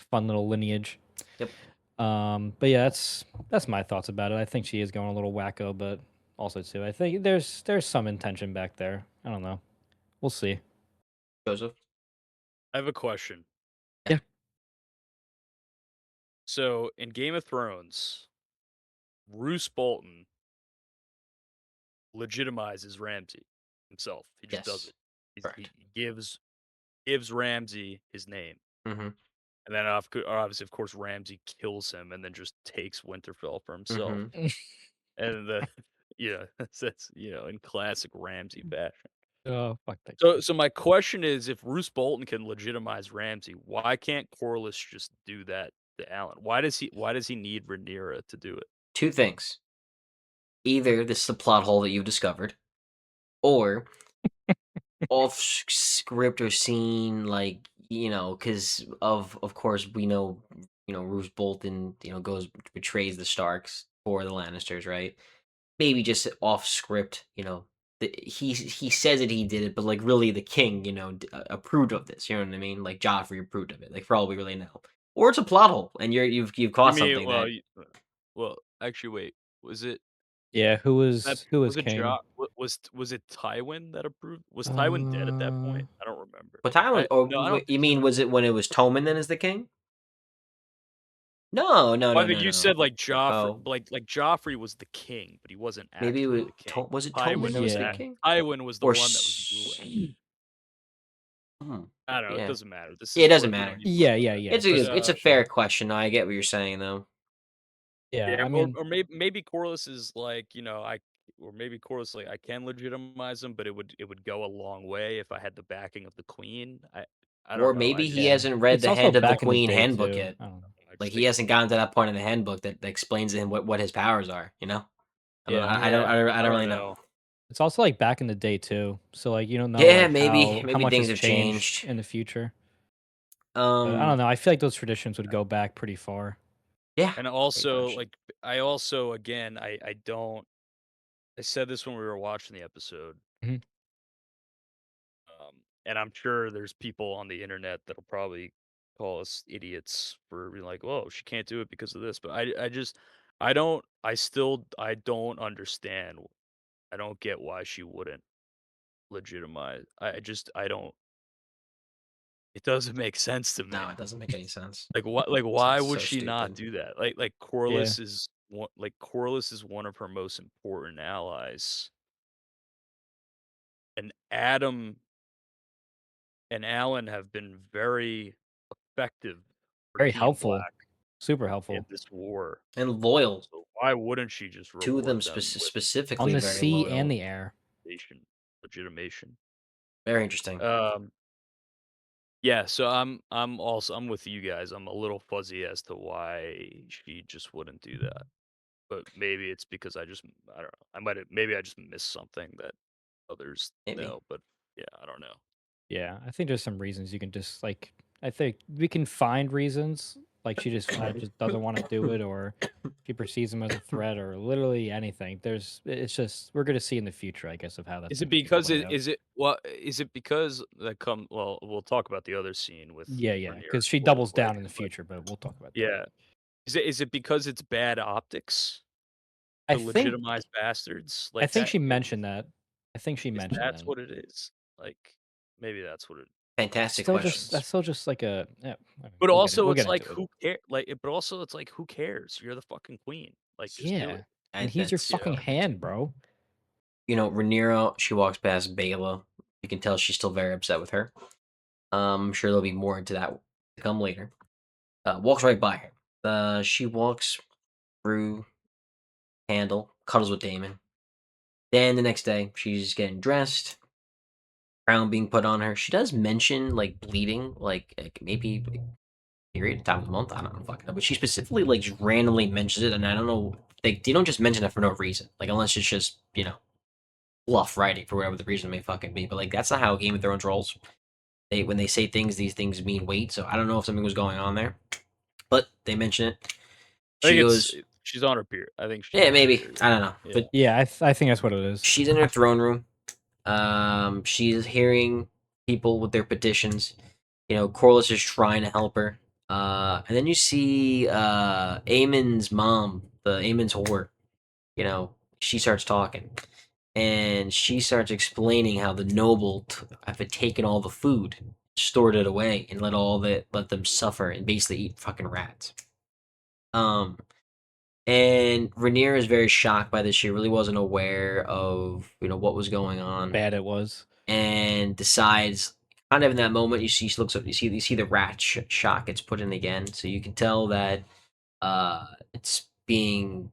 fun little lineage. Yep. But yeah, that's my thoughts about it. I think she is going a little wacko, but also too, I think there's some intention back there. I don't know. We'll see. Joseph. I have a question. Yeah. Yeah. So in Game of Thrones, Roose Bolton legitimizes Ramsay himself. He just does Yes. it. He Correct. gives Ramsay his name, Mm-hmm. and then obviously, of course, Ramsay kills him and then just takes Winterfell for himself. Mm-hmm. And the that's in classic Ramsay fashion. Oh fuck that guy. So my question is, if Roose Bolton can legitimize Ramsay, why can't Corliss just do that to Alan? Why does he need Rhaenyra to do it? Two things. Either this is a plot hole that you've discovered, or off script or scene, like, because of course we know, Roose Bolton, goes betrays the Starks for the Lannisters, right? Maybe just off script, he says that he did it, but like really the king, approved of this. You know what I mean? Like Joffrey approved of it. Like for all we really know, or it's a plot hole, and you've You caught mean something well, that. well, actually, wait, was it Yeah, that who was was it king? was it Tywin that approved? Was Tywin dead at that Uh, point? I don't remember. But Tywin, or No, I don't you think so. mean was it when it was Tommen then as the king? No, no, Well, no, I think no, you no. said like Joffrey, Oh, like Joffrey was the king, but he wasn't maybe actually the king. Was it Tommen Tywin that was was the that. yeah. king, Tywin was the or one that was ruling. hmm, I don't know. It yeah, doesn't matter. This yeah, it is doesn't what we don't matter. need to talk Yeah, about yeah, that. yeah, But just It's a sure. fair question. I get what you're saying though. Yeah, yeah, I mean, or maybe Corlys is like, or maybe Corlys like I can legitimize him, but it would go a long way if I had the backing of the queen. I Or don't know. maybe he yeah. hasn't read It's the also Hand of the back in the Queen day handbook too. yet. I don't know. I Like just he think hasn't gotten to that point in the handbook that explains to him what his powers are. I don't know. Yeah. yeah, I I don't don't really know. know. It's also like back in the day too. So like you don't know Yeah, like how maybe much things has have changed changed. in the future. But I don't Um, know. I feel like those traditions would go back pretty far. yeah, And great also question. like I also again I don't I said this when we were watching the episode. Mhm. And I'm sure there's people on the internet that'll probably call us idiots for being like, "Whoa, she can't do it because of this." But I don't understand. I don't get why she wouldn't legitimize. I don't. It doesn't make sense to No, me. it doesn't make any sense. Like what? Like It's why would so she not stupid. do that? Like Yeah. Corliss is one of her most important allies, and Adam and Alan have been very effective for Very Team helpful. Black Super in helpful. this war. And loyal. So why wouldn't she just Two of them reward them with On specifically the very sea and loyal. the air. legitimation? Very interesting. Um, yeah, so I'm with you guys. I'm a little fuzzy as to why she just wouldn't do that. But maybe it's because I don't know. Maybe I just missed something that others Maybe. know, but yeah, I don't know. Yeah, I think there's some reasons you can just like I think we can find reasons like she just flat just doesn't want to do it or she perceives him as a threat or literally anything. It's just we're gonna see in the future, I guess, of how that's Is it gonna because play out. is it because that come well, we'll talk about the other scene with Yeah, yeah, because Rhaenyra's she quote, doubles right? down in the But future, but we'll talk about that. yeah. Is it because it's bad optics I to think legitimize bastards I like think that? she mentioned that. I think she Is mentioned that's that. what it is? Like, maybe that's what it Fantastic Still just questions. that's still just like a yeah, I mean, but also we'll it's get like, into it. but also it's like, who cares? You're the fucking queen. Like, just do Yeah. it, And he's your That's fucking hand, bro. Rhaenyra. She walks past Bela. You can tell she's still very upset with her. I'm sure there'll be more into that to come later. Walks right by her. She walks through Handle, cuddles with Damon. Then the next day, she's getting dressed, crown being put on her. She does mention like bleeding, like maybe period time of the month. I don't know, fucking know. But she specifically like just randomly mentions it, and I don't know. They don't just mention it for no reason. Like unless it's just bluff writing for whatever the reason may fucking be. But like that's not how Game of Thrones rolls. When they say things, these things mean weight. So I don't know if something was going on there, but they mention it. I She think goes, she's on her period. I think she's yeah, on her maybe period. I don't know, Yeah. but Yeah, I think that's what it is. she's in her throne room. She's hearing people with their petitions. Corliss is trying to help her. And then you see Aemon's mom, the Aemon's whore. She starts talking, and she starts explaining how the noble have taken all the food, stored it away, and let them suffer and basically eat fucking rats. Um, and Rhaenyra is very shocked by this. She really wasn't aware of what was going How on, bad it was. and decides kind of in that moment she looks up, you see the rat shot gets put in again, so you can tell that it's being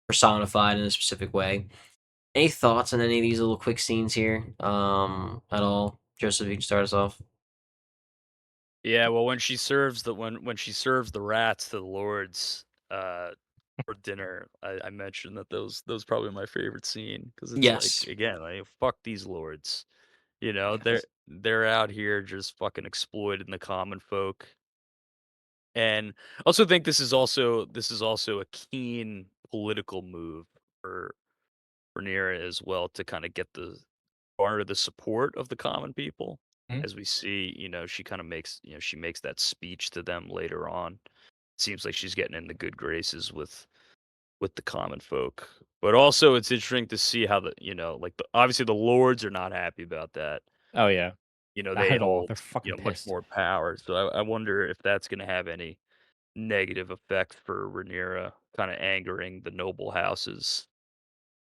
personified in a specific way. Any thoughts on any of these little quick scenes here at all? Joseph, you can start us off. Yeah, well, when she serves the rats to the lords, for dinner, I mentioned that those probably my favorite scene because it's like, Yes. again, like, fuck these lords, Yes. they're out here just fucking exploiting the common folk, and I also think this is also a keen political move for Rhaenyra as well to kinda get the garner the support of the common people. Mhm. As we see, she kinda makes she makes that speech to them later on. Seems like she's getting in the good graces with the common folk. But also it's interesting to see how like, obviously the lords are not happy about that. Oh, yeah. Not They at all. hold, They're fucking much pissed. more power. So I wonder if that's gonna have any negative effects for Rhaenyra, kinda angering the noble houses.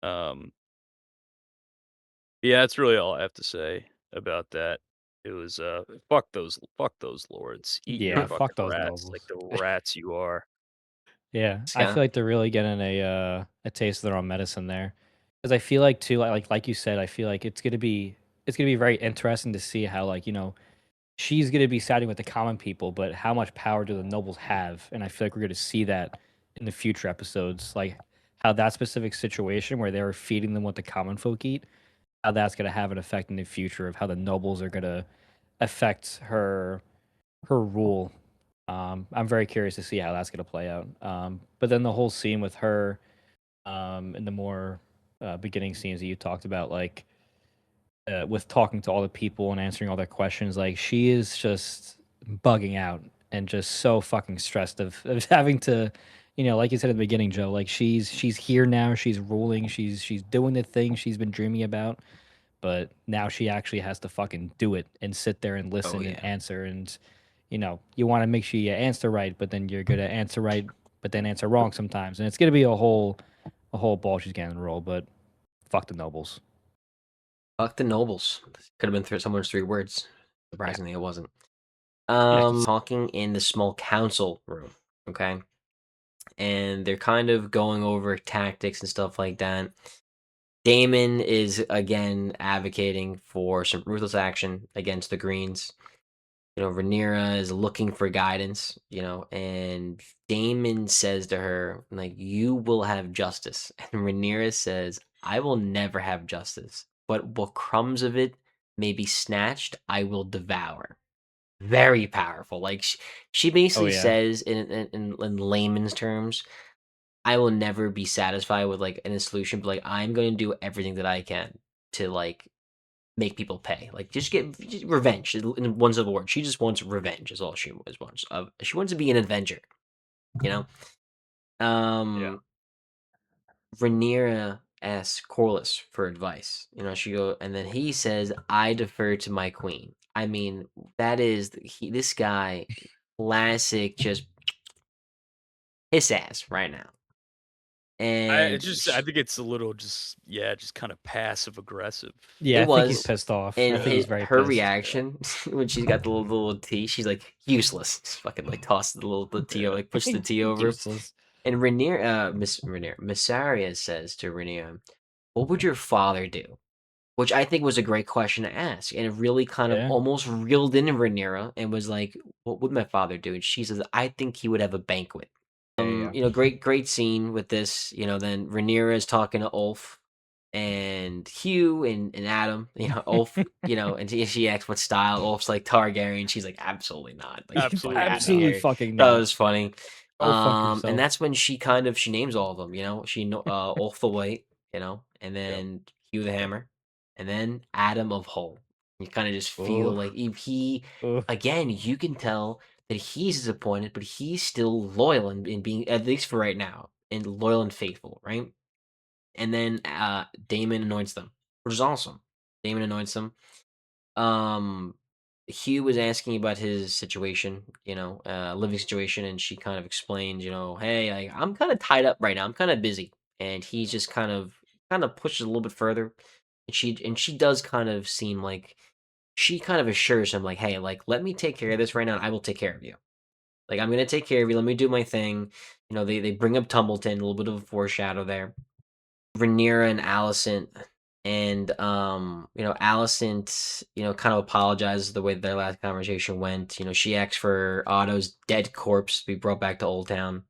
Um Yeah, that's really all I have to say about that. It was, fuck those lords. Eat your Yeah, fucking fuck those rats like nobles. the rats you are. Yeah, I Yeah. feel like they're really getting a taste of their own medicine there, because I feel like too, like you said, I feel like it's gonna be very interesting to see how, like, she's gonna be siding with the common people, but how much power do the nobles have? And I feel like we're gonna see that in the future episodes, like how that specific situation where they were feeding them what the common folk eat, how that's gonna have an effect in the future of how the nobles are gonna affect her rule. I'm very curious to see how that's gonna play out. But then the whole scene with her, in the more beginning scenes that you talked about, like with talking to all the people and answering all their questions, like she is just bugging out and just so fucking stressed of having to, like you said at the beginning, Joe. Like she's here now, she's ruling, she's doing the thing she's been dreaming about, but now she actually has to fucking do it and sit there and Oh listen and yeah. answer. And you want to make sure you answer right, but then you're gonna answer right, but then answer wrong sometimes, and it's gonna be a whole ball she's getting roll. But fuck the nobles. Fuck the nobles. Could have been someone's 3 words. Yeah. Surprisingly, it wasn't. Yes. Talking in the small council room. Okay, and they're kind of going over tactics and stuff like that. Damon is again advocating for some ruthless action against the Greens. Rhaenyra is looking for guidance, and Damon says to her, like, you will have justice. And Rhaenyra says, I will never have justice, but what crumbs of it may be snatched, I will devour. Very powerful. Like, she Oh basically yeah. says in layman's terms, I will never be satisfied with like any solution, but like I'm going to do everything that I can to like make people pay. Like just revenge. In one's of the word, she just wants revenge. Is all she wants. She wants to be an Avenger. You know. Yeah. Rhaenyra asks Corlys for advice. She go, and then he says, "I defer to my queen." I mean, that is this guy, classic, just his ass right now. And I think it's a little just, yeah, just kinda passive aggressive. Yeah, it I think he's was, pissed off. and I think he's very her pissed. Yeah. reaction when she's got the little tea, she's like useless. Just fucking like toss the tea, or Yeah. like push the tea over. Useless. And Miss Rhaenyra, Missaria says to Rhaenyra, "What would your father do?" Which I think was a great question to ask, and it really kind of Yeah. almost reeled in Rhaenyra and was like, "What would my father do?" And she says, "I think he would have a banquet." There you go. Great scene with this. Then Rhaenyra is talking to Ulf and Hugh and Adam. Ulf. And she asks what style. Ulf's like Targaryen. She's like, absolutely not. Like, get the fuck Absolutely out of Absolutely not. here. fucking That not. was funny. Go fuck And yourself. that's when she names all of them. Ulf the White. And Yep. then Hugh the Hammer, and then Adam of Hull. You kind of just feel Ugh. like if he Ugh. again, you can tell that he's disappointed, but he's still loyal in being, at least for right now, and loyal and faithful, right? And then Damon anoints them, which is awesome. Damon anoints them. Um, Hugh was asking about his situation, living situation, and she kind of explained, hey, like, I'm kind of tied up right now. I'm kind of busy, and he's just kind of pushes a little bit further, and she does kind of seem like she kind of assures him, like, hey, like, let me take care of this right now. And I will take care of you. Like, I'm gonna take care of you. Let me do my thing. They bring up Tumbleton, a little bit of a foreshadow there. Rhaenyra and Allison. and Allison, kind of apologizes the way their last conversation went. She asks for Otto's dead corpse to be brought back to Old Town.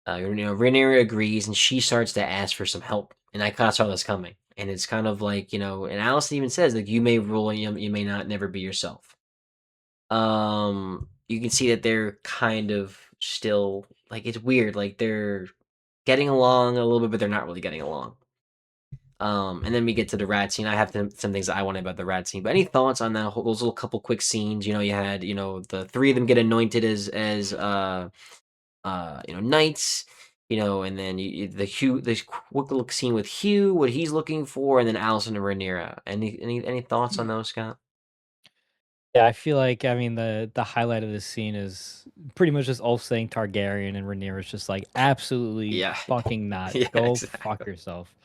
Rhaenyra agrees, and she starts to ask for some help. And I kind of saw this coming. And it's kind of like, and Allison even says, like, you may rule and you may not never be yourself. You can see that they're kind of still, like, it's weird. Like, they're getting along a little bit, but they're not really getting along. And then we get to the rat scene. I have some things that I wanted about the rat scene. But any thoughts on those little couple quick scenes? You had, the three of them get anointed as knights, and then this quick little scene with Hugh, what he's looking for, and then Allison and Rhaenyra. Any thoughts on those, Scott? Yeah, I feel like, I mean, the highlight of this scene is pretty much just Ulf saying Targaryen, and Rhaenyra's just like, "Absolutely Yeah, fucking not. yeah, Go fuck exactly. yourself."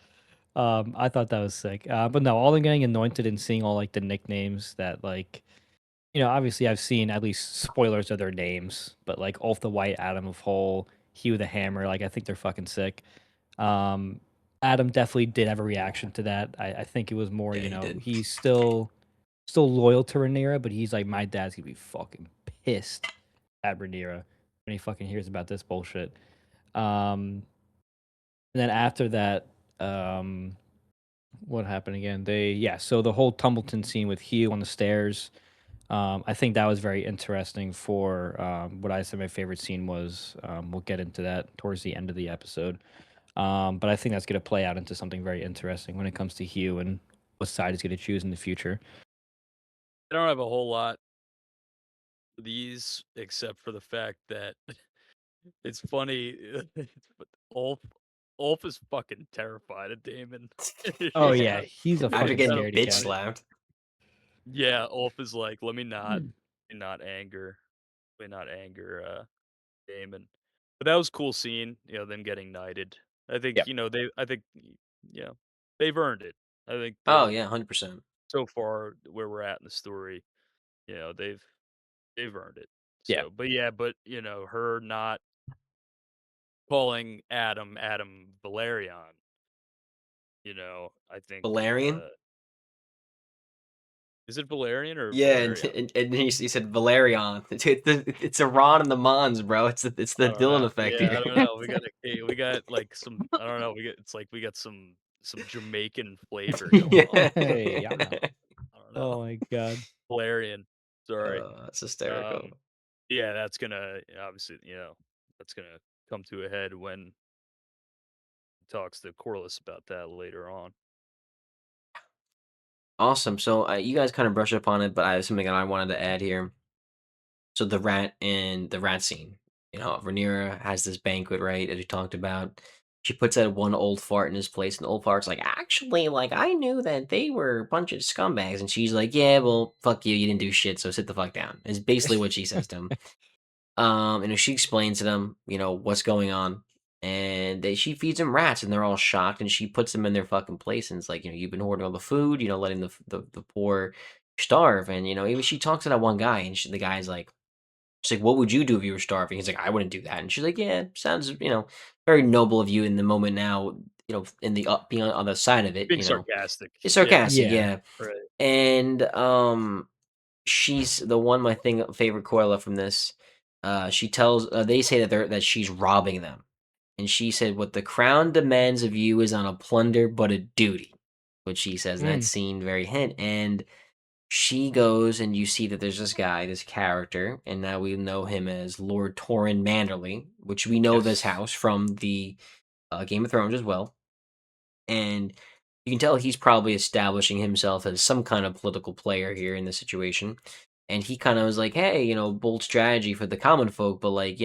I thought that was sick. But no, all them getting anointed and seeing all like the nicknames that, like, obviously I've seen at least spoilers of their names, but like Ulf the White, Adam of Hole, Hugh the Hammer, like I think they're fucking sick. Um, Adam definitely did have a reaction to that. I think it was more, Yeah, he did. he's still loyal to Rhaenyra, but he's like, my dad's gonna be fucking pissed at Rhaenyra when he fucking hears about this bullshit. And then after that, um, what happened again? So the whole Tumbleton scene with Hugh on the stairs. I think that was very interesting for what I said my favorite scene was. We'll get into that towards the end of the episode. But I think that's going to play out into something very interesting when it comes to Hugh and what side he's going to choose in the future. I don't have a whole lot of these except for the fact that it's funny. Ulf, Ulf is fucking terrified of Damon. Oh It's yeah, kind he's a After fucking kind getting of bitch scaredy cat. funny. slapped. Yeah, Ulf is like, let me not anger Damon. But that was a cool scene, them getting knighted. I think, Yep. I think, they've earned it. I think Oh they're yeah, 100%. so far where we're at in the story, they've earned it. Yeah. So, but yeah, but her not calling Adam Valerian, I think, Valerian. is it Valerian or Yeah, and Valerian? and, and he said Valerian. It's a Ron and the Mons, bro. It's the I don't Dylan know. effect Yeah, here. I don't know. We got like some. I don't know. We got some Jamaican flavor going on. Yeah. Hey, yeah. I don't know. Oh my god. Valerian. Sorry. It's hysterical. Um. Yeah, that's gonna obviously. That's gonna come to a head when he talks to Corliss about that later on. Awesome. So you guys kind of brushed up on it, but I have something that I wanted to add here. So the rat and the rat scene. Rhaenyra has this banquet, right, as we talked about. She puts that one old fart in his place, and the old fart's like, actually, like, I knew that they were a bunch of scumbags. And she's like, yeah, well, fuck you. You didn't do shit, so sit the fuck down. Is basically what she says to him. She explains to them, what's going on. And she feeds them rats, and they're all shocked. And she puts them in their fucking place, and it's like, you've been hoarding all the food, letting the poor starve. And even she talks to that one guy, and the guy's like, she's like, "What would you do if you were starving?" He's like, "I wouldn't do that." And she's like, "Yeah, sounds very noble of you in the moment now. In the up being on the side of it, Being sarcastic. it's Yeah. sarcastic, Yeah. yeah." Right. And she's the one my favorite Corella from this. She tells they say that she's robbing them, and she said, "What the crown demands of you is on a plunder, but a duty." What she says in that Mm, scene, very hint, and she goes and you see that there's this guy, this character, and now we know him as Lord Torrin Manderley, which we know this yes. house from the Game of Thrones as well. And you can tell he's probably establishing himself as some kind of political player here in this situation. And he kind of was like, "Hey, bold strategy for the common folk, but like,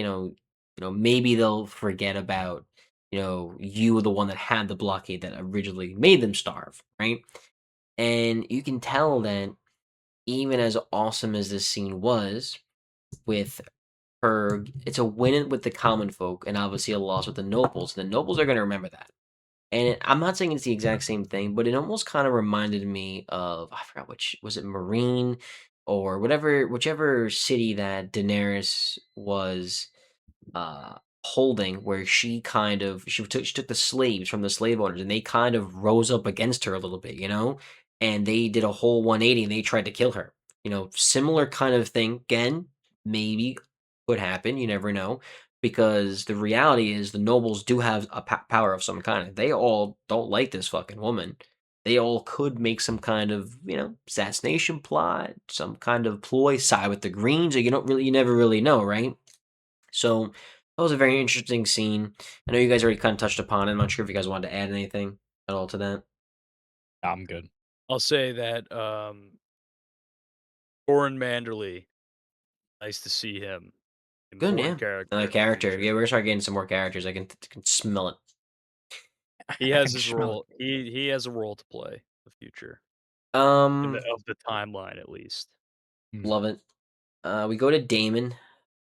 maybe they'll forget about, you were the one that had the blockade that originally made them starve, right?" And you can tell that even as awesome as this scene was with her, it's a win with the common folk and obviously a loss with the nobles. The nobles are going to remember that. And I'm not saying it's the exact same thing, but it almost kind of reminded me of, I forgot which, was it Marine or whatever, whichever city that Daenerys was holding where she took the slaves from the slave owners and they kind of rose up against her a little bit, and they did a whole 180 and they tried to kill her. Similar kind of thing. Again, maybe could happen. You never know. Because the reality is the nobles do have a power of some kind. They all don't like this fucking woman. They all could make some kind of, assassination plot, some kind of ploy, side with the Greens, or you never really know, right? So that was a very interesting scene. I know you guys already kind of touched upon it. I'm not sure if you guys wanted to add anything at all to that. I'm good. I'll say that Oren Manderley, nice to see him. Good, Important yeah. Another character in the character. future. Yeah, we're gonna start getting some more characters. I can smell it. He I has can his smell it. role. He has a role to play in the future in the Um, of the timeline at least. Mm. Love it. We go to Damon.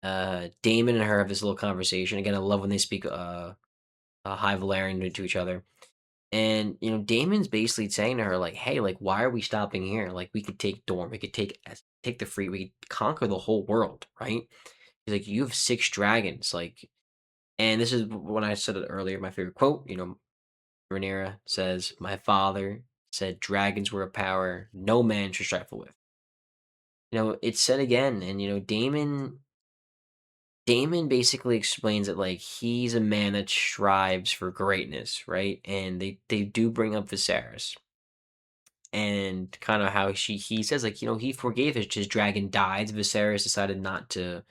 Damon and her have this little conversation. Again, I love when they speak High Valerian to each other. And Damon's basically saying to her, like, "Hey, like, why are we stopping here? Like, we could take Dorne, we could take the free, we could conquer the whole world, right?" He's like, "You have 6 dragons, like," and this is when I said it earlier. My favorite quote, Rhaenyra says, "My father said dragons were a power no man should trifle with." It's said again, and Damon basically explains that like he's a man that strives for greatness, right? And they do bring up Viserys and kind of how he says like he forgave his dragon died. Viserys decided not to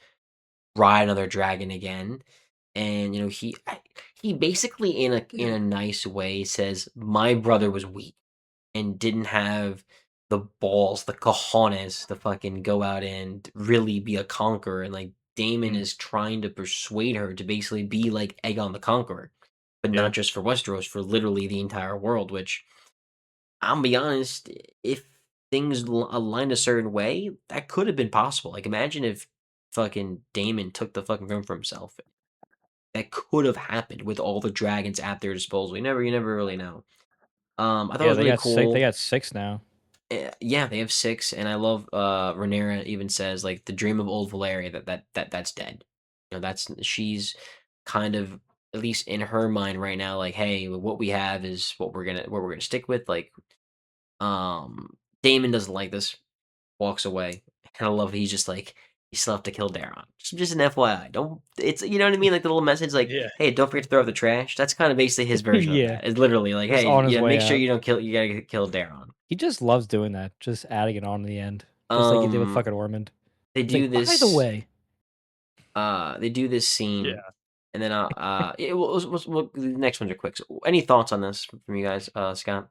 ride another dragon again, and he basically in a nice way says my brother was weak and didn't have the balls, the cojones to fucking go out and really be a conqueror. And like Damon Mm. is trying to persuade her to basically be like Aegon the Conqueror, but Yeah. not just for Westeros, for literally the entire world. Which I'll be honest, if things aligned a certain way, that could have been possible. Like imagine if fucking Damon took the fucking throne for himself. That could have happened with all the dragons at their disposal. You never really know. I thought it Yeah, was they really got 6 they cool. got 6 now. Yeah, they have 6, and I love, Rhaenyra even says, like, "The dream of old Valeria, that's dead." She's kind of, at least in her mind right now, like, "Hey, what we have is what we're gonna stick with," like, Daemon doesn't like this, walks away, and I love he's just like, "You still have to kill Daron." Just an FYI, don't it's you know what I mean? Like, the little message, like, Yeah. "Hey, don't forget to throw out the trash." That's kinda basically his version of Yeah, that. It's literally like, just "Hey, on his make way sure out. you gotta kill Daron." He just loves doing that, just adding it on to the end, just like he did with Um, fucking Ormond. they He's do like, "By the this way." scene, Yeah. and then, yeah, the next ones are quick. So, any thoughts on this from you guys, Scott?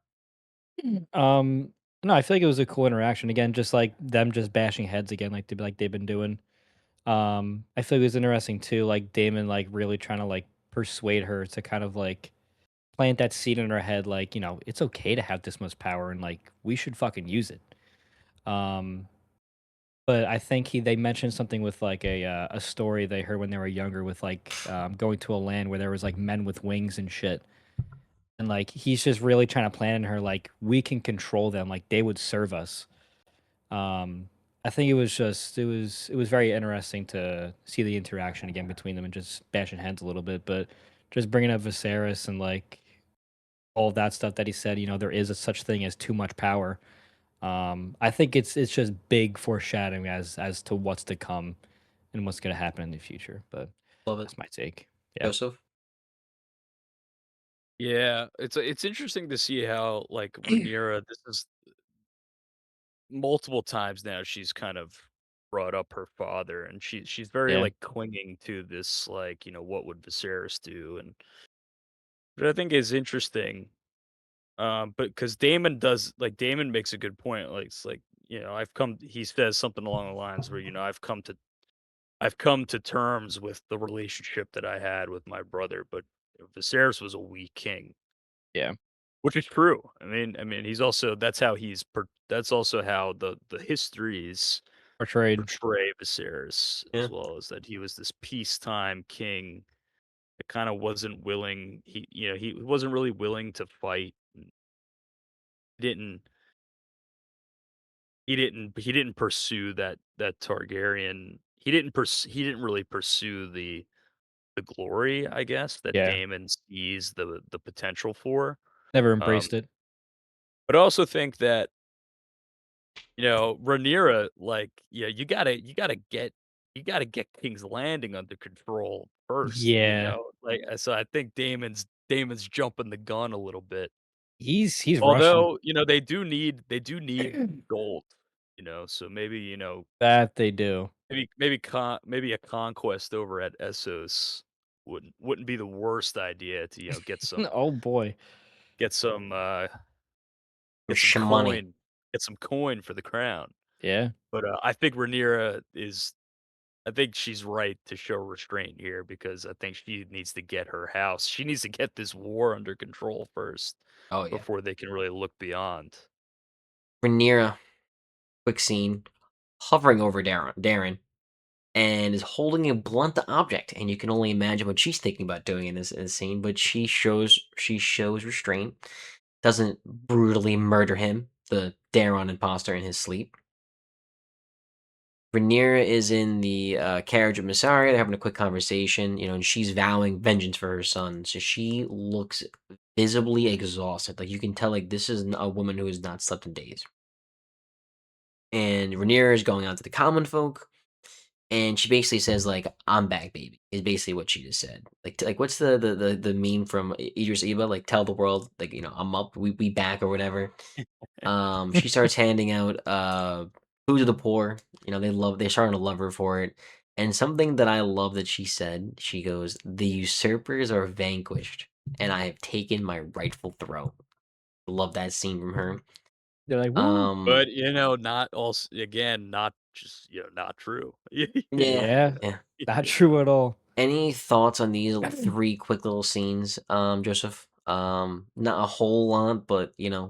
Um, no, I feel like it was a cool interaction, again, just, like, them just bashing heads again like they've been doing. I feel like it was interesting too, like, Damon, like, really trying to, like, persuade her to kind of, like, plant that seed in her head, like, "It's okay to have this much power and, like, we should fucking use it." Um But I think they mentioned something with, like, a story they heard when they were younger with, like, going to a land where there was, like, men with wings and shit, and, like, he's just really trying to plan in her, like, "We can control them, like, they would serve us." I think it was very interesting to see the interaction again between them and just bashing heads a little bit, but just bringing up Viserys and, like, all of that stuff that he said, there is a such thing as too much power. I think it's just big foreshadowing as to what's to come and what's gonna happen in the future, but Love it. that's my take. Yeah. Joseph? Yeah, it's interesting to see how, like, Rhaenyra this is multiple times now she's kind of brought up her father, and she's very, Yeah, like, clinging to this, like, what would Viserys do, and but I think is interesting, but because Damon makes a good point, like, it's like, he says something along the lines where, I've come to terms with the relationship that I had with my brother, but Viserys was a weak king, yeah, which is true. I mean, he's also that's also how the histories portrayed. portray Viserys Yeah, as well, as that he was this peacetime king that kind of wasn't willing. He wasn't really willing to fight. Didn't he didn't pursue that Targaryen. He didn't really pursue the the glory, I guess, that Yeah. Damon sees the potential for. Never Um, embraced it. but I also think that, Rhaenyra, like, yeah, you gotta get King's Landing under control first, Yeah. so I think Damon's jumping the gun a little bit. He's rushing. Although, they do need gold, so maybe, That they do. maybe a conquest over at Essos wouldn't be the worst idea to, Oh boy. get some, uh, get some Shmoney. coin for the crown. Yeah. But, I think she's right to show restraint here because I think she needs to get her house. She needs to get this war under control first Oh yeah. before they can really look beyond. Rhaenyra, quick scene, hovering over Darren, and is holding a blunt object, and you can only imagine what she's thinking about doing in this scene. But she shows restraint, doesn't brutally murder him, the Daron imposter, in his sleep. Rhaenyra is in the carriage of Mysaria. They're having a quick conversation, and she's vowing vengeance for her son. So she looks visibly exhausted. Like you can tell, like this is a woman who has not slept in days. And Rhaenyra is going out to the common folk, and she basically says like, "I'm back, baby." Is basically what she just said. Like what's the meme from Idris Elba? Like, tell the world, like, I'm up, we back or whatever. She starts handing out food to the poor. They're starting to love her for it. And something that I love that she said, she goes, "The usurpers are vanquished, and I have taken my rightful throne." Love that scene from her. They're like, "Woo." But, not also again, not just, not true. Yeah, Yeah. yeah. Not true at all. Any thoughts on these three quick little scenes, Joseph? Not a whole lot, but a Yeah.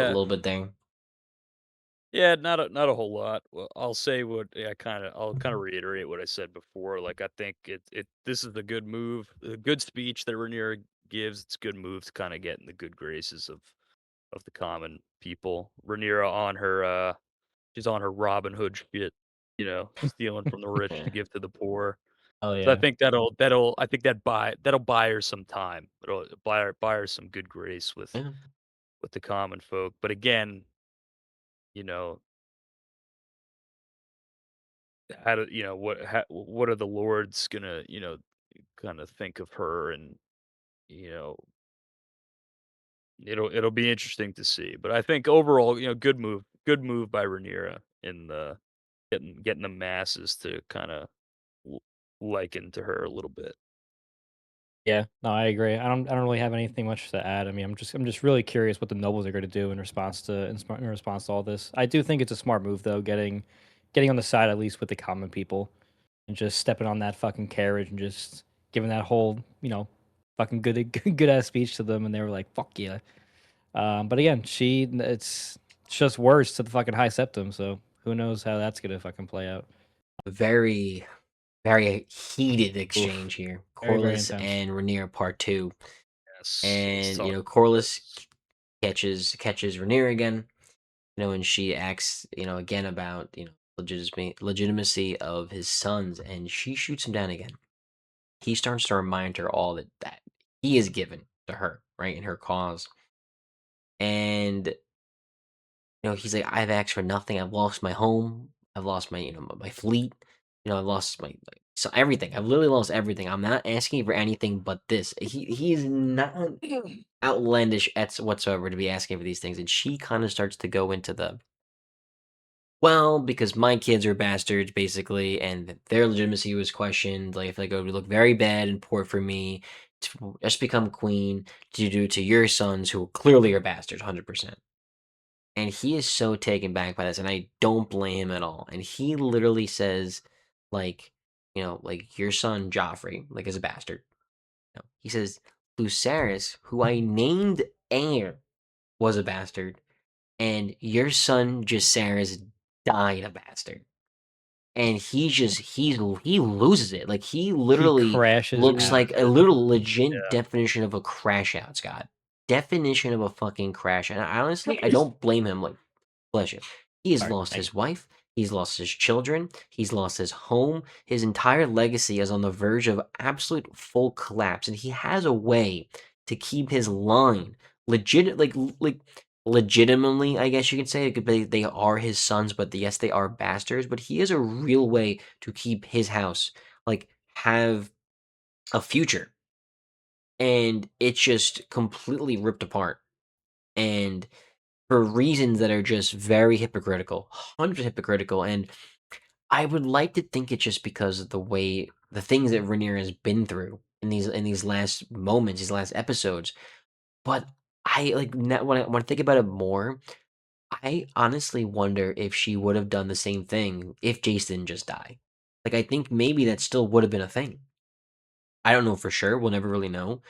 little bit there. Yeah, not a whole lot. Well, I'll kinda reiterate what I said before. Like I think this is a good move, a good speech that Rhaenyra gives. It's a good move to kind of get in the good graces of the common people. Rhaenyra she's on her Robin Hood shit, stealing from the rich to Yeah, give to the poor. Oh So I yeah. think that'll buy her some time. It'll buy her some good grace yeah. with the common folk. But again, you know, what are the lords gonna, kind of think of her, and you know it'll be interesting to see. But I think overall, good move by Rhaenyra in the getting the masses to kind of liken to her a little bit. Yeah, no, I agree. I don't really have anything much to add. I mean, I'm just really curious what the nobles are going to do in response to all this. I do think it's a smart move though, getting on the side at least with the common people and just stepping on that fucking carriage and just giving that whole, fucking good good ass speech to them, and they were like, "Fuck yeah." But again, it's just words to the fucking high septum, so who knows how that's gonna fucking play out. Very, very heated Oof, exchange here. very very Corlys intense. and Rhaenyra part two, Yes, let's and talk about Corlys this. catches Rhaenyra again. And she asks, again about legitimacy of his sons, and she shoots him down again. He starts to remind her all that he is given to her, right, in her cause. And he's like, "I've asked for nothing. I've lost my home. I've lost my my fleet. I've lost so everything. I've literally lost everything. I'm not asking for anything but this." He is not outlandish at whatsoever to be asking for these things. And she kind of starts to go into the, well, because my kids are bastards, basically, and their legitimacy was questioned. Like, I feel like it would look very bad and poor for me to just become queen to do to your sons who clearly are bastards, 100%. And he is so taken back by this, and I don't blame him at all. And he literally says, like, like your son Joffrey, like, is a bastard. He says, Lucerys, who I named heir, was a bastard, and your son Jacaerys died a bastard. And he loses it. Like, he He literally crashes looks Loses out. like a it. little legit Yeah. definition of a crash out, Scott. Definition of a fucking crash. And I honestly, I don't blame him. Like, bless you. He has Sorry, lost thank you. his wife. He's lost his children, he's lost his home, his entire legacy is on the verge of absolute full collapse, and he has a way to keep his line legitimately, I guess you could say, they are his sons, but yes, they are bastards, but he has a real way to keep his house, like, have a future, and it's just completely ripped apart, and for reasons that are just very hypocritical, 100 hypocritical, and I would like to think it's just because of the things that Rhaenyra has been through in these last moments, these last episodes. But I like now when I think about it more, I honestly wonder if she would have done the same thing if Jace didn't just die. Like I think maybe that still would have been a thing. I don't know for sure. We'll never really know.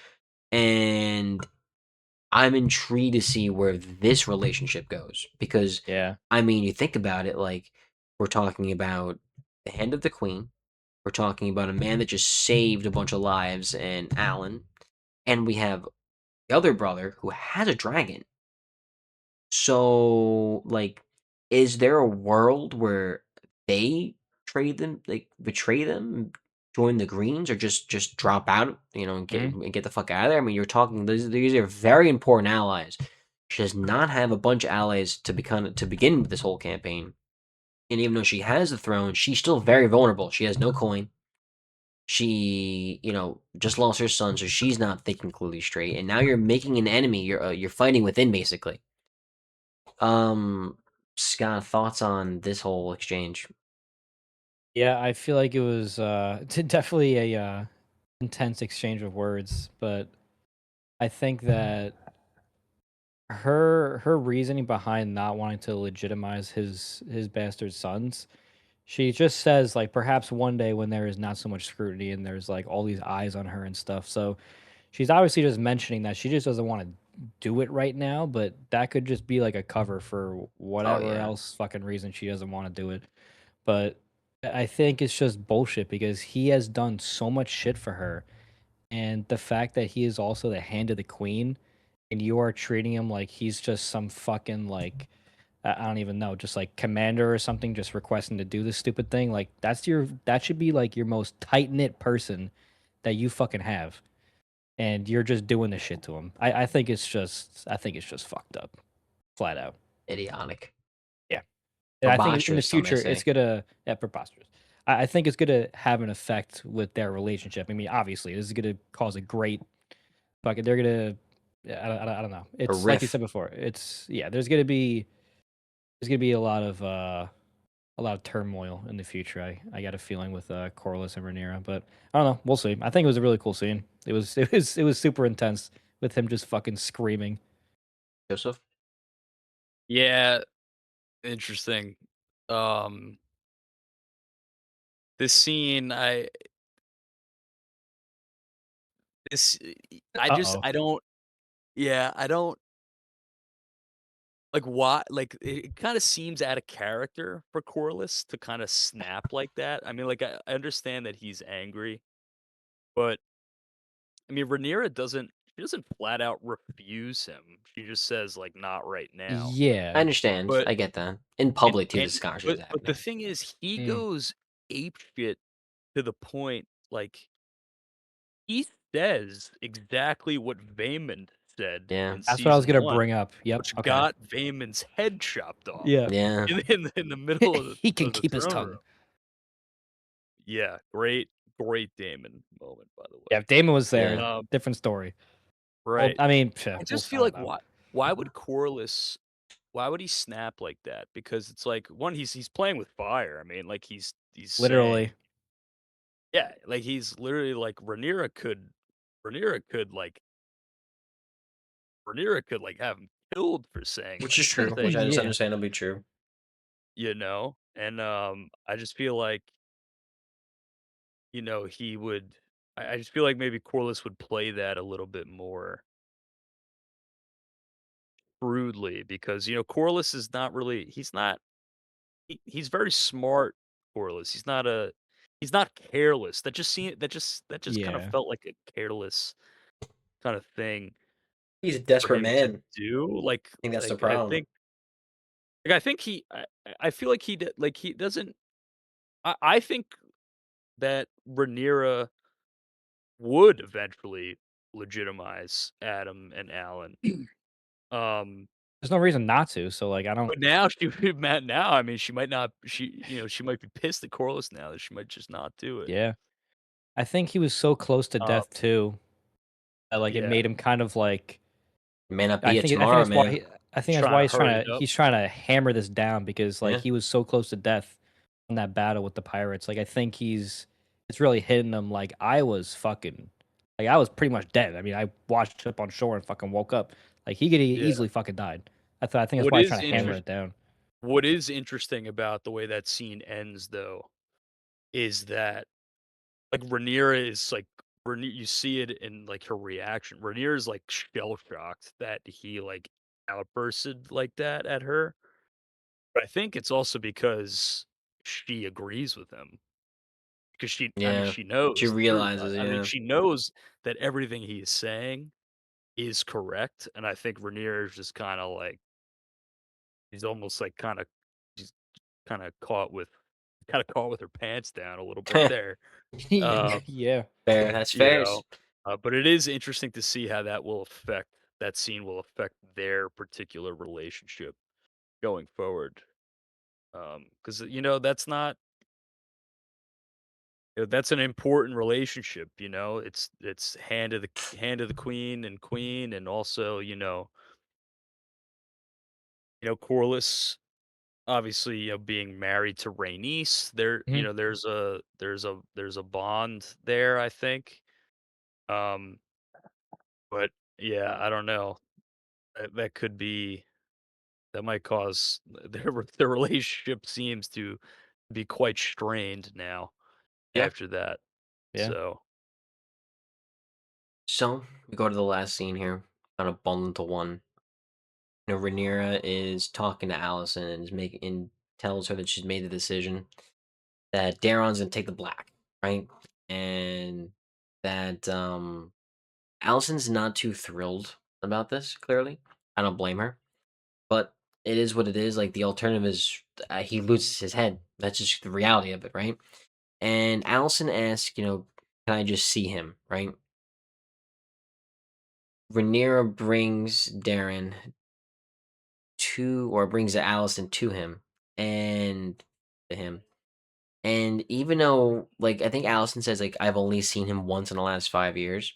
And I'm intrigued to see where this relationship goes because Yeah. I mean, you think about it like we're talking about the hand of the queen. We're talking about a man that just saved a bunch of lives and Alan, and we have the other brother who has a dragon. So, like, is there a world where they trade them, like betray them, join the Greens, or just drop out, Mhm. and get the fuck out of there? I mean, you're talking these are very important allies. She does not have a bunch of allies to begin with this whole campaign, and even though she has the throne, she's still very vulnerable. She has no coin. She, just lost her son, so she's not thinking clearly straight. And now you're making an enemy. You're fighting within, basically. Um, Scott, thoughts on this whole exchange? Yeah, I feel like it was definitely a intense exchange of words, but I think that her reasoning behind not wanting to legitimize his bastard sons, she just says like perhaps one day when there is not so much scrutiny and there's like all these eyes on her and stuff. So she's obviously just mentioning that she just doesn't want to do it right now, but that could just be like a cover for Oh whatever yeah, else fucking reason she doesn't want to do it. But I think it's just bullshit because he has done so much shit for her, and the fact that he is also the hand of the queen, and you are treating him like he's just some fucking like I don't even know, just like commander or something, just requesting to do this stupid thing. Like that should be like your most tight knit person that you fucking have, and you're just doing this shit to him. I think it's just fucked up, flat out. idiotic, Yeah. And I think in the preposterous. Some may future, it's say. gonna yeah, preposterous. I think it's gonna have an effect with their relationship. I mean, obviously, this is gonna cause a great fucking. They're gonna. Yeah, I don't know. A It's like you riff. said before. It's yeah. There's gonna be a lot of turmoil in the future. I got a feeling with Corliss and Rhaenyra, but I don't know. We'll see. I think it was a really cool scene. It was super intense with him just fucking screaming. Joseph? Yeah, interesting. Um, this scene, this, Uh oh. I don't, yeah, I don't like why. Like, it kind of seems out of character for Corliss to kind of snap like that. I mean, like, I understand that he's angry, but I mean, Rhaenyra doesn't. She doesn't flat out refuse him. She just says like, "Not right now." I Yeah. understand. But I get that. In and public, too, and this conversation is but the happening. thing is, he Mm. goes apeshit to the point, like, he says exactly what Vaemond said Yeah, in That's what I was season gonna 1, bring up. Yep. which Okay. got Vaemond's head chopped off Yeah. yeah. in the middle He can of the keep his throne room. tongue. Yeah, great Daemon moment, by the Yeah, way. if Damon was there, Yeah. different story. Well, Right. I mean, psh, I we'll just I feel don't like know. why would Corlys why would he snap like that? Because it's like, 1, he's playing with fire. I mean, like, he's saying, Literally. yeah, like, he's literally like, Rhaenyra could, like Rhaenyra could, like, have him killed for saying, Which like, is these true, which I things, just Yeah. understandably true. you know? And, I just feel like, he would I just feel like maybe Corlys would play that a little bit more shrewdly because, Corlys is not really he's very smart, Corlys. He's not careless. That just kind of Yeah. felt like a careless kind of thing He's a for desperate him to man. do. I think that's the I problem. think Like, I think I feel like he doesn't I think that Rhaenyra would eventually legitimize Adam and Alan. Um, There's no reason not to, so, like, I don't but now she would be mad now, I mean, she might not she might be pissed at Corliss now that she might just not do it. yeah. I think he was so close to Um, death too, that, like, it yeah, made him kind of like It may not I be it think I think tomorrow, that's why man. I think that's trying why to hurry it up. he's trying to hammer this down because, like, Yeah. he was so close to death in that battle with the pirates. Like, I think it's really hitting him like I was pretty much dead. I mean, I washed up on shore and fucking woke up. Like, he could Yeah. easily fucking died. I think that's What why he's is trying to hammer interest it down. what is interesting about the way that scene ends, though, is that, like, Rhaenyra is, like you see it in, like, her reaction. Rhaenyra is, like, shell-shocked that he, like, outbursted like that at her, but I think it's also because she agrees with him, because Yeah. she She knows the truth. realizes, I mean, yeah. she knows that everything he is saying is correct, and I think Rhaenyra is just kinda, like she's almost, like, she's kinda caught with her pants down a little bit there. Um, Yeah. Fair, that's you fair. know, but it is interesting to see how that scene will affect their particular relationship going forward. Because that's not that's an important relationship. It's hand of the queen, and also Corliss obviously being married to Rhaenys. Mhm. There's a bond there. I think. Um, but yeah, I don't know. That could be that might cause their relationship seems to be quite strained now Yeah. after that. Yeah. So, So we go to the last scene here, kind of bundled into one. Rhaenyra is talking to Allison and tells her that she's made the decision that Daron's gonna take the black, right? And that Allison's not too thrilled about this, clearly. I don't blame her. But it is what it is. Like the alternative is he loses his head. That's just the reality of it, right? And Allison asks, can I just see him, right? Rhaenyra brings Darren brings Allison to him and to him. And even though, like, I think Allison says, like, I've only seen him once in the last 5 years,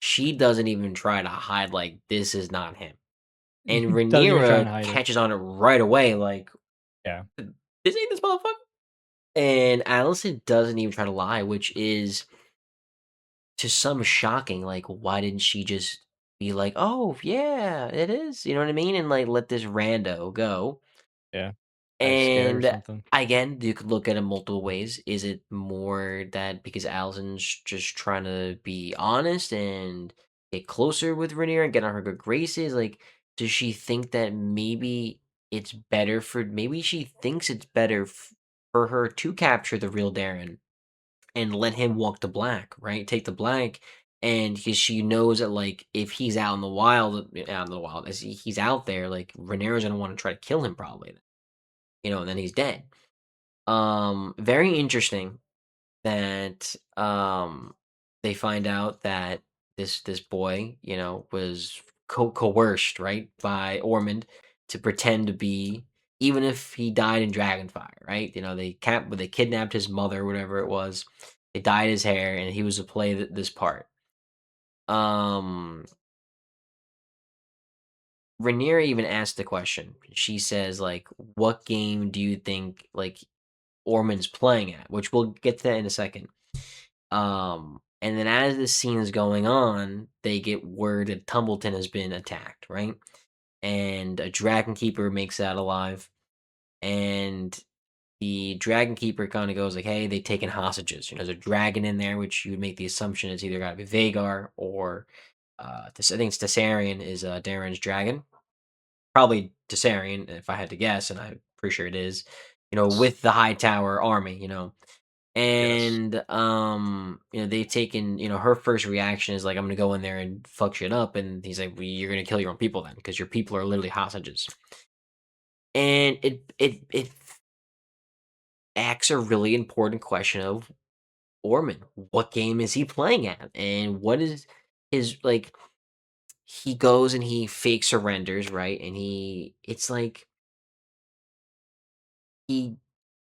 she doesn't even try to hide, like, this is not him. And Doesn't even try and Rhaenyra hide it. catches on it right away, like, Yeah. this ain't this motherfucker. And Allison doesn't even try to lie, which is to some shocking. Like, why didn't she just be like, "Oh, yeah, it is," you know what I mean? And, like, let this rando go. Yeah. Kinda scared or And, something. again, you could look at it multiple ways. Is it more that because Allison's just trying to be honest and get closer with Rhaenyra and get on her good graces? Like, does she think that maybe she thinks it's better for her to capture the real Darren and let him walk the black, right? Take the black, and because she knows that, like, if he's out in the wild, as he's out there, like, Rhaenyra's gonna wanna try to kill him probably, and then he's dead. Very interesting that, they find out that this boy, was coerced, right, by Ormond to pretend to be even if he died in Dragonfire, right? They kidnapped his mother, whatever it was. They dyed his hair, and he was to play this part. Um, Rhaenyra even asked the question. She says, like, "What game do you think, like, Ormond's playing at?" Which we'll get to that in a second. And then as this scene is going on, they get word that Tumbleton has been attacked, right? And a dragon keeper makes that alive. And the dragon keeper kind of goes like, "Hey, they taken hostages. There's a dragon in there," which you would make the assumption it's either got to be Vagar or I think it's Tessarion is Darren's dragon. Probably Tessarion, if I had to guess, and I'm pretty sure it is. With the High Tower army. yes, And, they've taken her first reaction is like, "I'm gonna go in there and fuck shit up," and he's like, "Well, you're gonna kill your own people then, because your people are literally hostages." and it asks a really important question of Orman. What game is he playing at? And what is his like he goes and he fake surrenders, right? And it's like he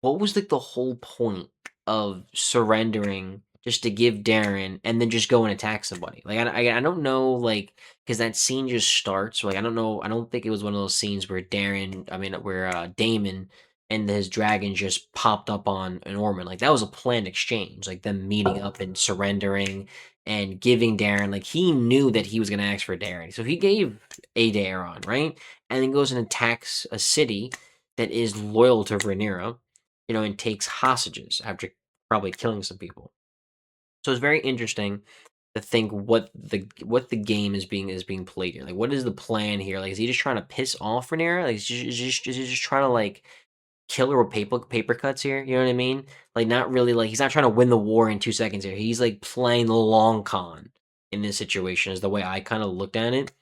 what was like the whole point of surrendering just to give Darren and then just go and attack somebody? Like I don't know, like because that scene just starts. Like I don't know. I don't think it was one of those scenes where where Damon and his dragon just popped up on an Orman. Like that was a planned exchange. Like them meeting up and surrendering and giving Darren. Like he knew that he was gonna ask for Darren, so he gave a Daron, right? And then goes and attacks a city that is loyal to Rhaenyra, and takes hostages after probably killing some people. So it's very interesting to think what the game is being played here. Like, what is the plan here? Like, is he just trying to piss off Rhaenyra? Like, is he just trying to like kill her with paper cuts here? You know what I mean? Like, not really. Like, he's not trying to win the war in 2 seconds here. He's like playing the long con in this situation. Is the way I kind of looked at it.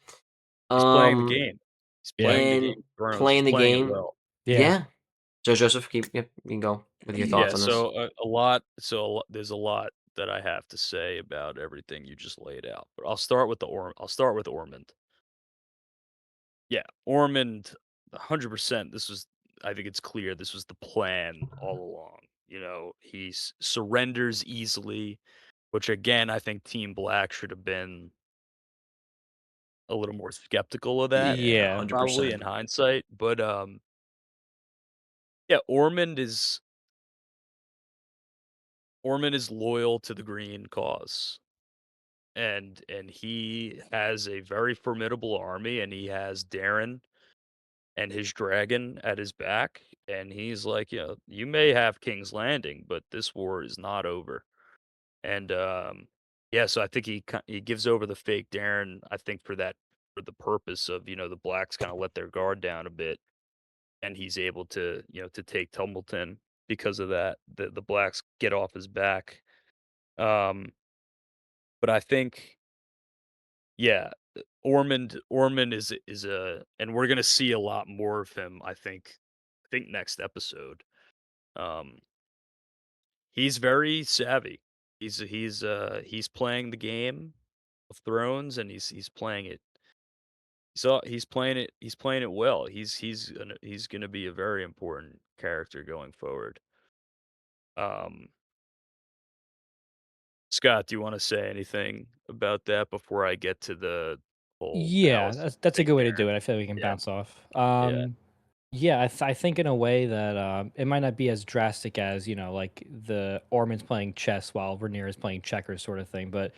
He's playing the Um, game. He's Yeah. playing the game and of Thrones. He's playing the playing it game. well. Yeah. Yeah. So Joseph, yep, you can go with your Yeah, thoughts on this. so a lot there's a lot that I have to say about everything you just laid out, but I'll start with Ormond. Yeah, Ormond, 100%, I think it's clear this was the plan all along. He surrenders easily, which again, I think Team Black should have been a little more skeptical of that, Yeah, Yeah. probably in 100%. hindsight. But yeah, Ormond is loyal to the Green cause. And he has a very formidable army, and he has Darren and his dragon at his back, and he's like, you may have King's Landing, but this war is not over. And yeah, so I think he gives over the fake Darren, I think for the purpose of, the blacks kind of let their guard down a bit, and he's able to take Tumbleton because of that. The blacks get off his back. Um but I think, yeah, Ormond is a and we're gonna see a lot more of him, I think next episode. Um, he's very savvy. He's playing the game of Thrones, and he's playing it. He's playing it well. He's gonna be a very important character going forward. Um, Scott, do you want to say anything about that before I get to the whole Yeah, Alice that's a fake good way to do Darren? it. I feel like we can Yeah, bounce off. yeah. Yeah, I think in a way that it might not be as drastic as like the Ormond's playing chess while Rhaenyra is playing checkers, sort of thing. But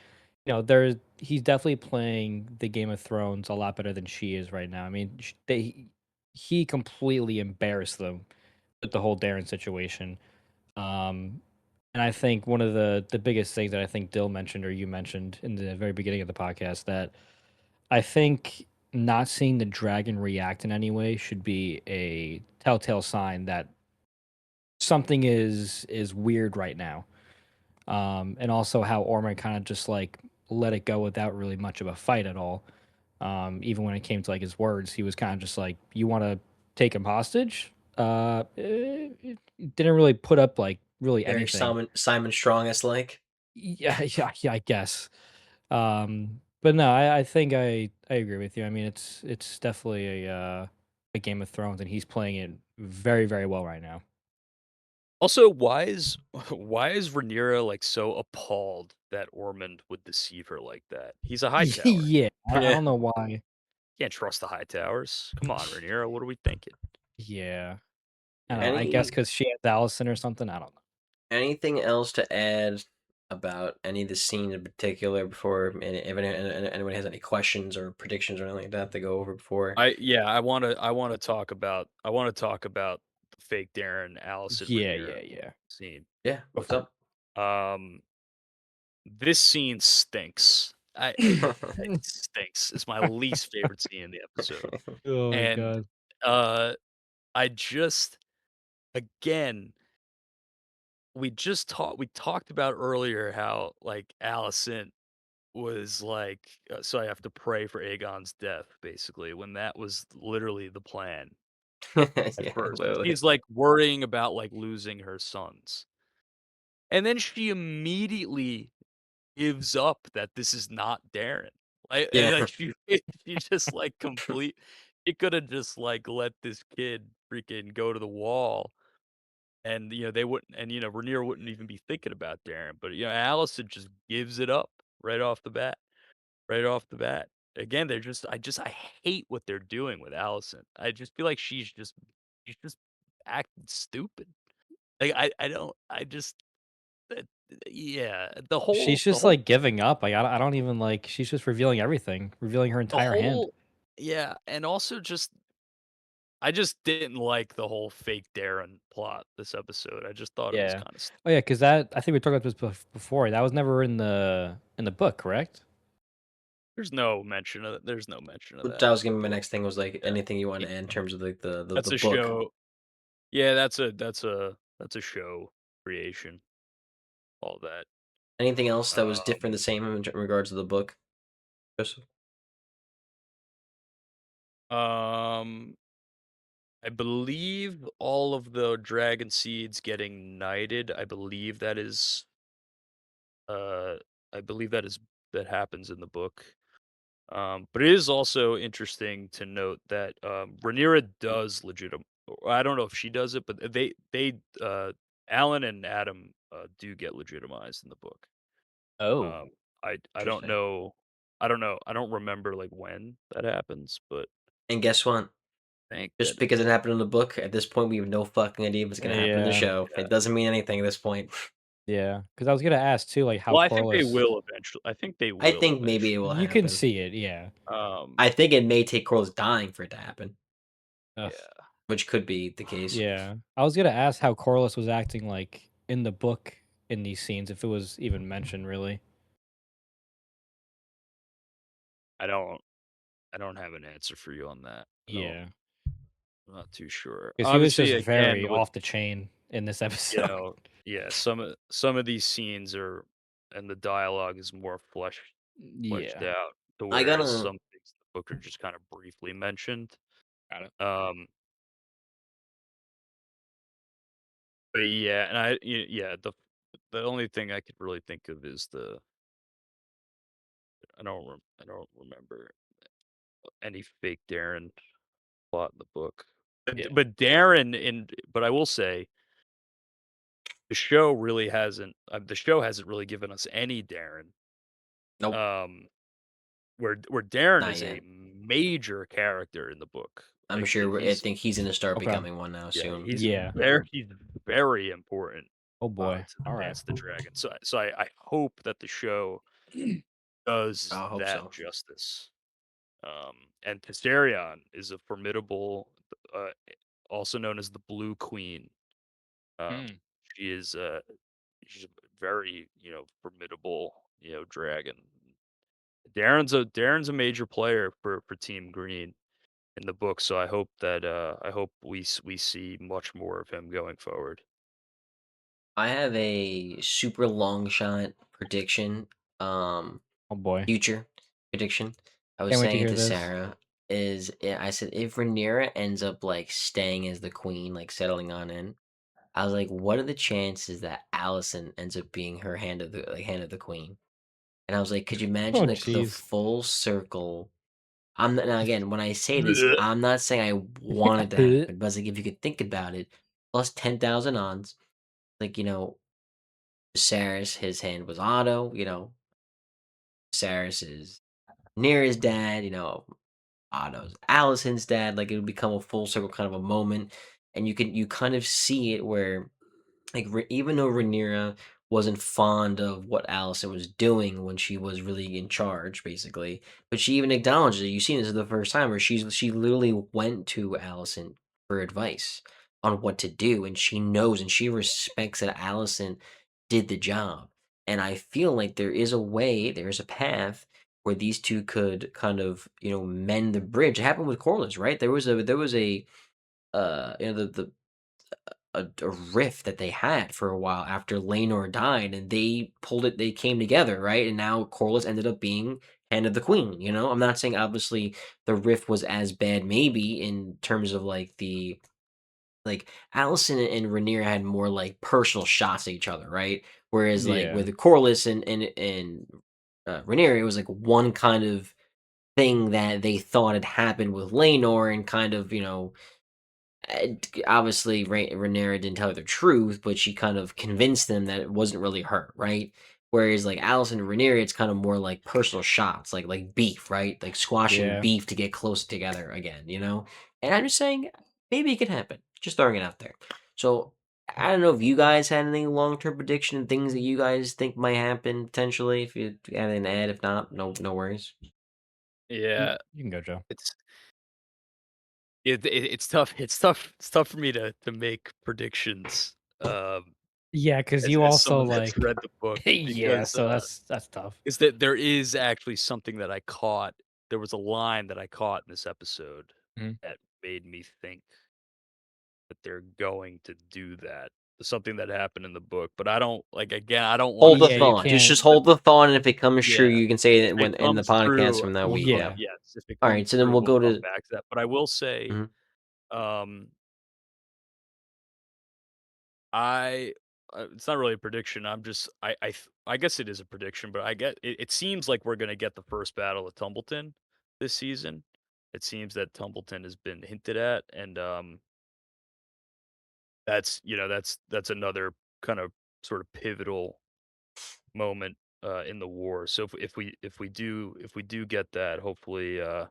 he's definitely playing the Game of Thrones a lot better than she is right now. I mean, he completely embarrassed them with the whole Darren situation. Um, and I think one of the biggest things that I think Dill mentioned or you mentioned in the very beginning of the podcast that I think not seeing the dragon react in any way should be a telltale sign that something is weird right now. And also how Ormond kind of just like let it go without really much of a fight at all. Even when it came to like his words, he was kind of just like, "You want to take him hostage?" It didn't really put up like really Very anything. Simon Strongest like. Yeah, yeah, I guess. But no, I think I agree with you. I mean, it's definitely a Game of Thrones, and he's playing it very very well right now. Also, why is Rhaenyra, like, so appalled that Ormond would deceive her like that? He's a Hightower. Yeah, I Yeah. don't know why. Can't trust the Hightowers. Come on, Rhaenyra, what are we thinking? Yeah, I don't know. I guess Any because she has Allison or something. I don't know. anything else to add about any of the scenes in particular before, and if anyone has any questions or predictions or anything like that to go over before? I wanna talk about the fake Darren, Allison, Yeah, Rhaenyra yeah, yeah. scene. Yeah, what's up? Um, this scene stinks. It stinks. It's my least favorite scene in the episode, Oh my and, god. uh, I just again we talked about earlier how, like, Allison was like, so I have to pray for Aegon's death, basically, when that was literally the plan. at Yeah, first. literally. She's, like, worrying about, like, losing her sons, and then she immediately gives up that this is not Darren. Yeah. Like, she just, like, she coulda just, like, let this kid freaking go to the wall, and, they wouldn't and, Rhaenyra wouldn't even be thinking about Darren, but, Alicent just gives it up right off the bat, right off the bat. Again, I hate what they're doing with Alicent. I just feel like she's just acting stupid. Like, I don't I just that yeah, She's the just, whole like, giving up, like, I don't even, like she's just revealing everything, revealing her the entire hand. whole yeah, and also just I just didn't like the whole fake Darren plot this episode. I just thought it was Yeah. kinda Oh, yeah, because that I think we talked about this before, that was never in the book, correct? there's no mention of Which that that in was the gonna be my book. next thing was, like, Yeah. anything you Y wanna add in terms of, like, the that's a book. show yeah, that's a show creation, all that. Anything else that was Um, different, the same in regards to the book? Just um, I believe all of the dragon seeds getting knighted, uh, I believe that happens in the book. But it is also interesting to note that Rhaenyra does I don't know if she does it, but Alan and Adam do get legitimized in the book. Oh, Um, I don't interesting. know, I don't remember like when that happens, but And guess what? thank Just because it goodness. happened in the book, at this point, we have no fucking idea what's gonna happen in the Yeah, show. Yeah. It doesn't mean anything at this point. yeah. Because I was gonna ask too, like, how Well, I think they Corlys will eventually. I think they I will think maybe it eventually. will you can happen. see it, yeah. Um, I think it may take Corlys dying for it to happen, Ugh, yeah, which could be the case. yeah. I was gonna ask how Corlys was acting, like, in the book in these scenes, if it was even mentioned, really. I don't, I don't have an answer for you on that. Yeah. I'm not too sure. Because he was Obviously, just again, very with off the chain in this you episode. know, yeah, some of these scenes are and the dialogue is more fleshed Yeah. out to I whereas gotta some things in the book are just kind of briefly mentioned. Got it. Um, but yeah, and yeah, the only thing I could really think of is I don't remember any fake Darren plot in the book. Yeah. But I will say the show hasn't really given us any Darren. nope, Um, where Darren not is a yet. major character in the book. I'm Like that sure I think he's gonna start Okay. becoming one now yeah, soon. Yeah. he's very important Oh, boy. to the Alright. Dance of the Dragon. So I hope that the show does I hope that so. justice. And Tessarion is a formidable, uh, also known as the Blue Queen. Um, Mm. she is she's a very formidable dragon. Darren's a major player for Team Green in the book, so I hope we see much more of him going forward. I have a super long shot prediction, um, Oh, boy. future prediction. I was Can't wait to saying hear to this. Sarah I said if Rhaenyra ends up like staying as the queen, like settling on in, I was like, what are the chances that Allison ends up being her hand of the queen? And I was like, could you imagine Oh, the jeez. full circle? I'm not, now again when I say this, I'm not saying I want it to happen, but I was like, if you could think about it, plus 10,000 odds, like Viserys, his hand was Otto, Viserys is near his dad, Otto's Allison's dad, like it would become a full circle kind of a moment, and you kind of see it where like even though Rhaenyra wasn't fond of what Allison was doing when she was really in charge, basically, but she even acknowledges it. You've seen this for the first time where she literally went to Allison for advice on what to do, and she knows and she respects that Allison did the job. And I feel like there is a way, there is a path where these two could kind of mend the bridge. It happened with Corliss, right? There was a a rift that they had for a while after Laenor died, and they pulled it. They came together, right? And now Corlys ended up being hand of the queen. You know, I'm not saying obviously the rift was as bad, maybe in terms of like the like Allison and Rhaenyra had more like personal shots at each other, right? Whereas like Yeah. with the Corlys and Rhaenyra, it was like one kind of thing that they thought had happened with Laenor, and kind of, obviously Rhaenyra didn't tell her the truth, but she kind of convinced them that it wasn't really her, right? Whereas like Allison and Rhaenyra, it's kind of more like personal shots, like beef, right? Like squashing Yeah. beef to get close together again, you know? And I'm just saying, maybe it could happen. Just throwing it out there. So I don't know if you guys had any long term prediction, things that you guys think might happen potentially. If you have an ad, if not, no worries. You Yeah, you can go, Joe. it's it's tough. It's tough for me to make predictions. Yeah, because you As also, someone that's like read the book yeah, because so that's tough. is that there is actually something that I caught. There was a line that I caught in this episode Mhm. that made me think that they're going to do that. Something that happened in the book, but I don't like again. I don't want Hold to the Yeah, you thought. say can't Just hold the thought, and if it comes true, yeah. you can say If it it when in the comes podcast true, from that we'll week. come Yeah. yeah. yes, if it All comes right. So then true, we'll we'll go come to. back to that. But I will say, Mhm. um, I it's not really a prediction. I'm just I guess it is a prediction, but I get it seems like we're gonna get the first battle of Tumbleton this season. It seems that Tumbleton has been hinted at, and that's that's another kind of sort of pivotal moment in the war. So if we do get that, hopefully yeah,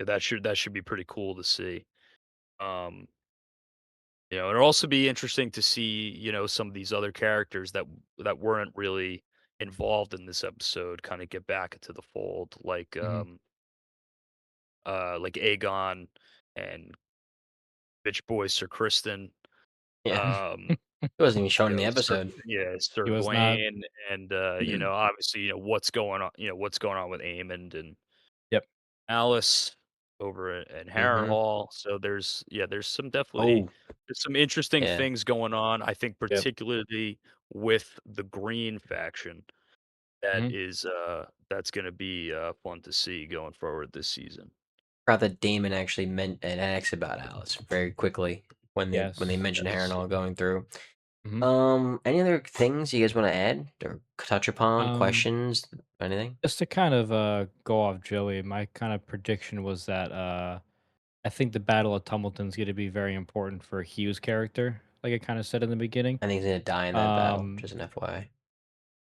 that should be pretty cool to see. Um, it'll also be interesting to see, some of these other characters that weren't really involved in this episode kind of get back into the fold, Mhm. like Aegon and bitch boy Sir Kristen, Yeah. um, It wasn't even shown in the Sir, episode. yeah, Sir He was not. Gawain, and obviously, what's going on with Aemond and Yep. Alice over at Hmm. Harrenhal. So there's some definitely Oh, there's some interesting yeah. things going on. I think Yep. particularly with the Green faction, Mhm. that's gonna be fun to see going forward this season. Proud that Damon actually meant and asked about Alice very quickly when they Yes. mentioned Yes. Harrenhal going through. Mhm. Any other things you guys want to add or touch upon? Um, Questions? Anything? just to kind of, go off Joey, my kind of prediction was that, I think the Battle of Tumbleton's gonna be very important for Hugh's character, like I kinda said in the beginning. I think he's gonna die in that battle. Um, Just an FYI.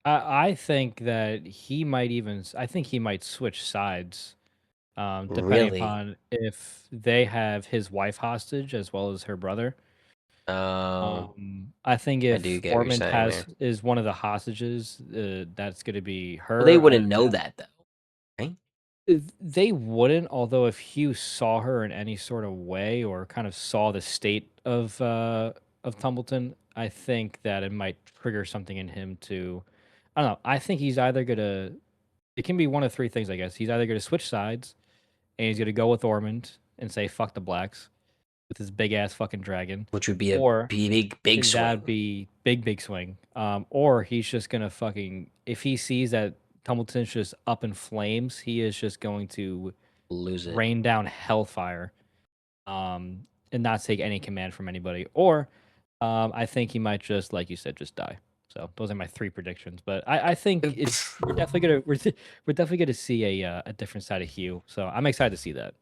I think that he might even I think he might switch sides, depending Really? upon if they have his wife hostage as well as her brother. Um, I think I do if get what you're Ormond saying there. is one of the hostages, that's gonna be Well, they her. wouldn't know that though, right? They wouldn't, although if Hugh saw her in any sort of way or kind of saw the state of Tumbleton, I think that it might trigger something in him to I don't know. I think he's either gonna it can be one of three things, I guess. He's either gonna switch sides and he's gonna go with Ormond and say fuck the blacks with his big ass fucking dragon, Which would be a or big that'd swing. be big swing. Or he's just gonna fucking if he sees that Tumbleton's just up in flames, he is just going to Lose it. rain down hellfire, and not take any command from anybody. Or, I think he might just, like you said, just die. So those are my three predictions. But I think it's we're definitely gonna we're definitely gonna see a different side of Hugh. So I'm excited to see that.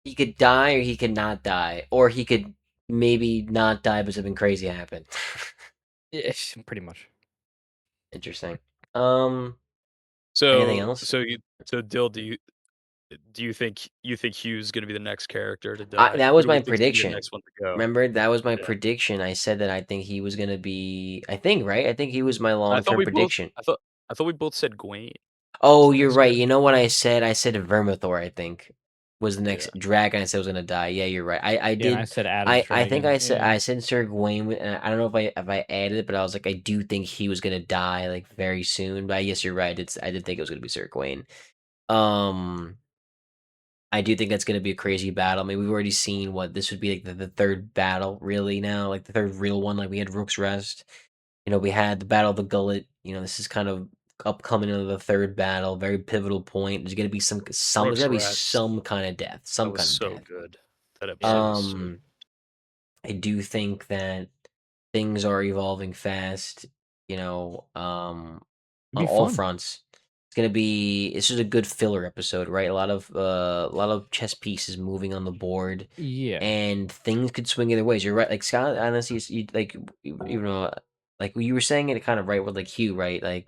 He could die or he could not die, or he could maybe not die but something crazy happen. Ish, pretty much. Interesting. Um, anything So else? so you so Dill, do you think Hugh's gonna be the next character to I die? That Who was do we my think's gonna be the prediction. next one to go? Remember, that was my Yeah. prediction. I said that I think he was gonna be. I think right. I think he was my I long thought term we both prediction. I thought we both said Gawain was Oh, the you're next right. character. You know what I said? I said Vermithor, I think, was the Yeah. next dragon I said was gonna die. Yeah, you're right. I Yeah, and I did. said Adam's I think dragon. Yeah. I said Sir Gawain. And I don't know if I added it, but I was like, I do think he was gonna die like very soon. But I guess you're right. I did think it was gonna be Sir Gawain. Um, I do think that's gonna be a crazy battle. I mean, we've already seen what this would be like the third battle really now, like the third real one. Like we had Rook's Rest, we had the Battle of the Gullet. This is kind of upcoming into the third battle, very pivotal point. There's gonna be there's Brooks gonna be Rest. some kind of death, That some was kind of so death. good. That episode Yeah, was so Um, I do think that things are evolving fast, it'd on be all fun. fronts. It's just a good filler episode, right? A lot of chess pieces moving on the board, Yeah, and things could swing either ways. You're right. Like Scott, honestly, like even though, like you were saying it kind of right with like Hugh, right? Like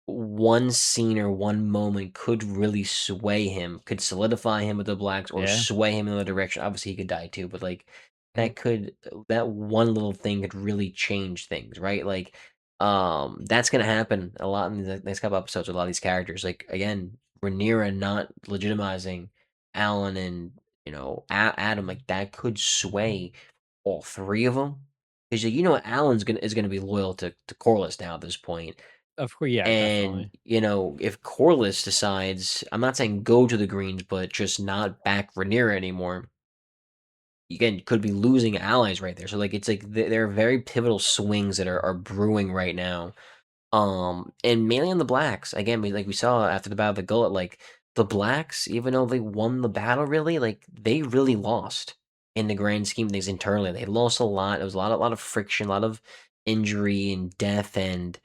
one scene or one moment could really sway him, could solidify him with the blacks or yeah. sway him in the direction. Obviously, he could die too, but like Mhm. that one little thing could really change things, right? Like, that's gonna happen a lot in the next couple episodes with a lot of these characters. Like again, Rhaenyra not legitimizing Alan and Adam, like that could sway all three of them. Because Alan's gonna be loyal to Corlys now at this point. Of course, yeah, And, definitely. if Corliss decides, I'm not saying go to the Greens, but just not back Rhaenyra anymore, again, could be losing allies right there. So like it's like there are very pivotal swings that are brewing right now. And mainly on the blacks. Again, we saw after the Battle of the Gullet, like the blacks, even though they won the battle, really, like they really lost in the grand scheme of things internally. They lost a lot. There was a lot of friction, a lot of injury and death, and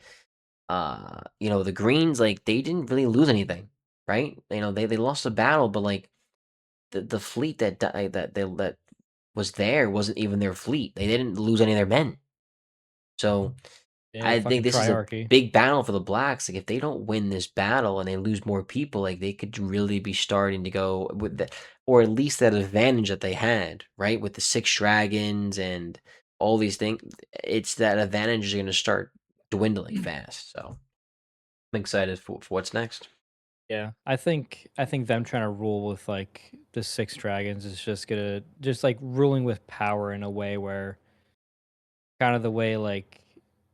the Greens, like, they didn't really lose anything, right? They lost the battle, but, like, the fleet that was there wasn't even their fleet. They didn't lose any of their men. So, Yeah, I think fucking this is a triarchy. big battle for the Blacks. Like, if they don't win this battle and they lose more people, like, they could really be starting to go with the or at least that advantage that they had, right? With the 6 dragons and all these things, it's that advantage is gonna start dwindling fast, so I'm excited for what's next. Yeah, I think them trying to rule with like the six dragons is just gonna just like ruling with power in a way where kind of the way like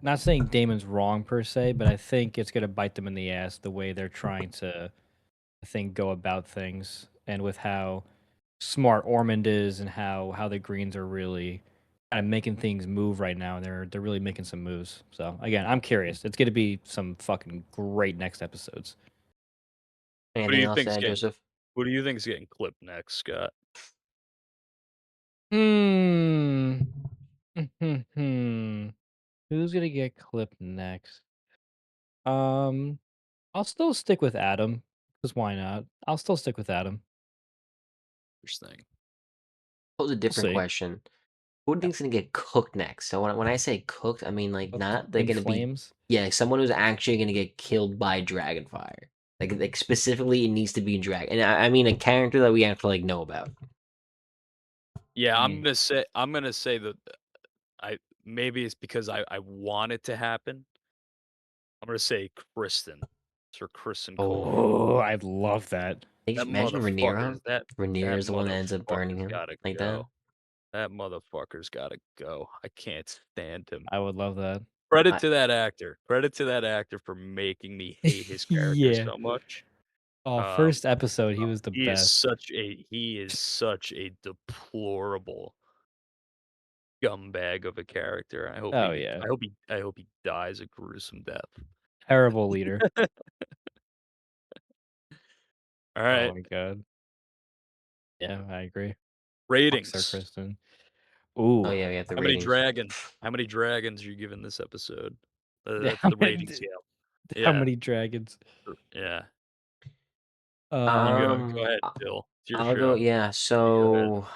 not saying Damon's wrong per se, but I think it's gonna bite them in the ass the way they're trying to I think go about things and with how smart Ormond is and how the Greens are really kind of making things move right now. They're really making some moves. So again, I'm curious. It's gonna be some fucking great next episodes. Who do Anything you else to think's add, getting Joseph? who do you think's getting clipped next, Scott? Hmm. Who's gonna get clipped next? Um, I'll still stick with Adam, because why not? I'll still stick with Adam. Interesting. Pose a We'll different see. question. Who do you Yeah. think's gonna get cooked next? So when I say cooked, I mean like Cooked not they're in gonna be flames. yeah, like someone who's actually gonna get killed by dragonfire. Like specifically, it needs to be dragon, and I mean a character that we actually like know about. Yeah, Hmm. I'm gonna say that I maybe it's because I want it to happen. I'm gonna say Kristen. Sir Kristen Cole. Oh, Oh, I love that. That imagine motherfucker's Rhaenyra. that Rhaenyra is the one that ends up burning motherfucker's him gotta like that. go. That motherfucker's gotta go. I can't stand him. I would love that. Credit I to that actor. Credit to that actor for making me hate his character Yeah. so much. Oh, Um, first episode, he was the best. he is such a deplorable scumbag of a character. Oh yeah. I hope he dies a gruesome death. Terrible leader. All Oh right. my god. Yeah, I agree. Fuck Sir Ratings. Kristen. oh Ooh. yeah, we have the How many ratings. dragons are you giving this episode? That's How the many rating scale. how Yeah. many dragons? Yeah. Go ahead, I- Bill. It's your I'll go. show. Yeah. You go ahead. So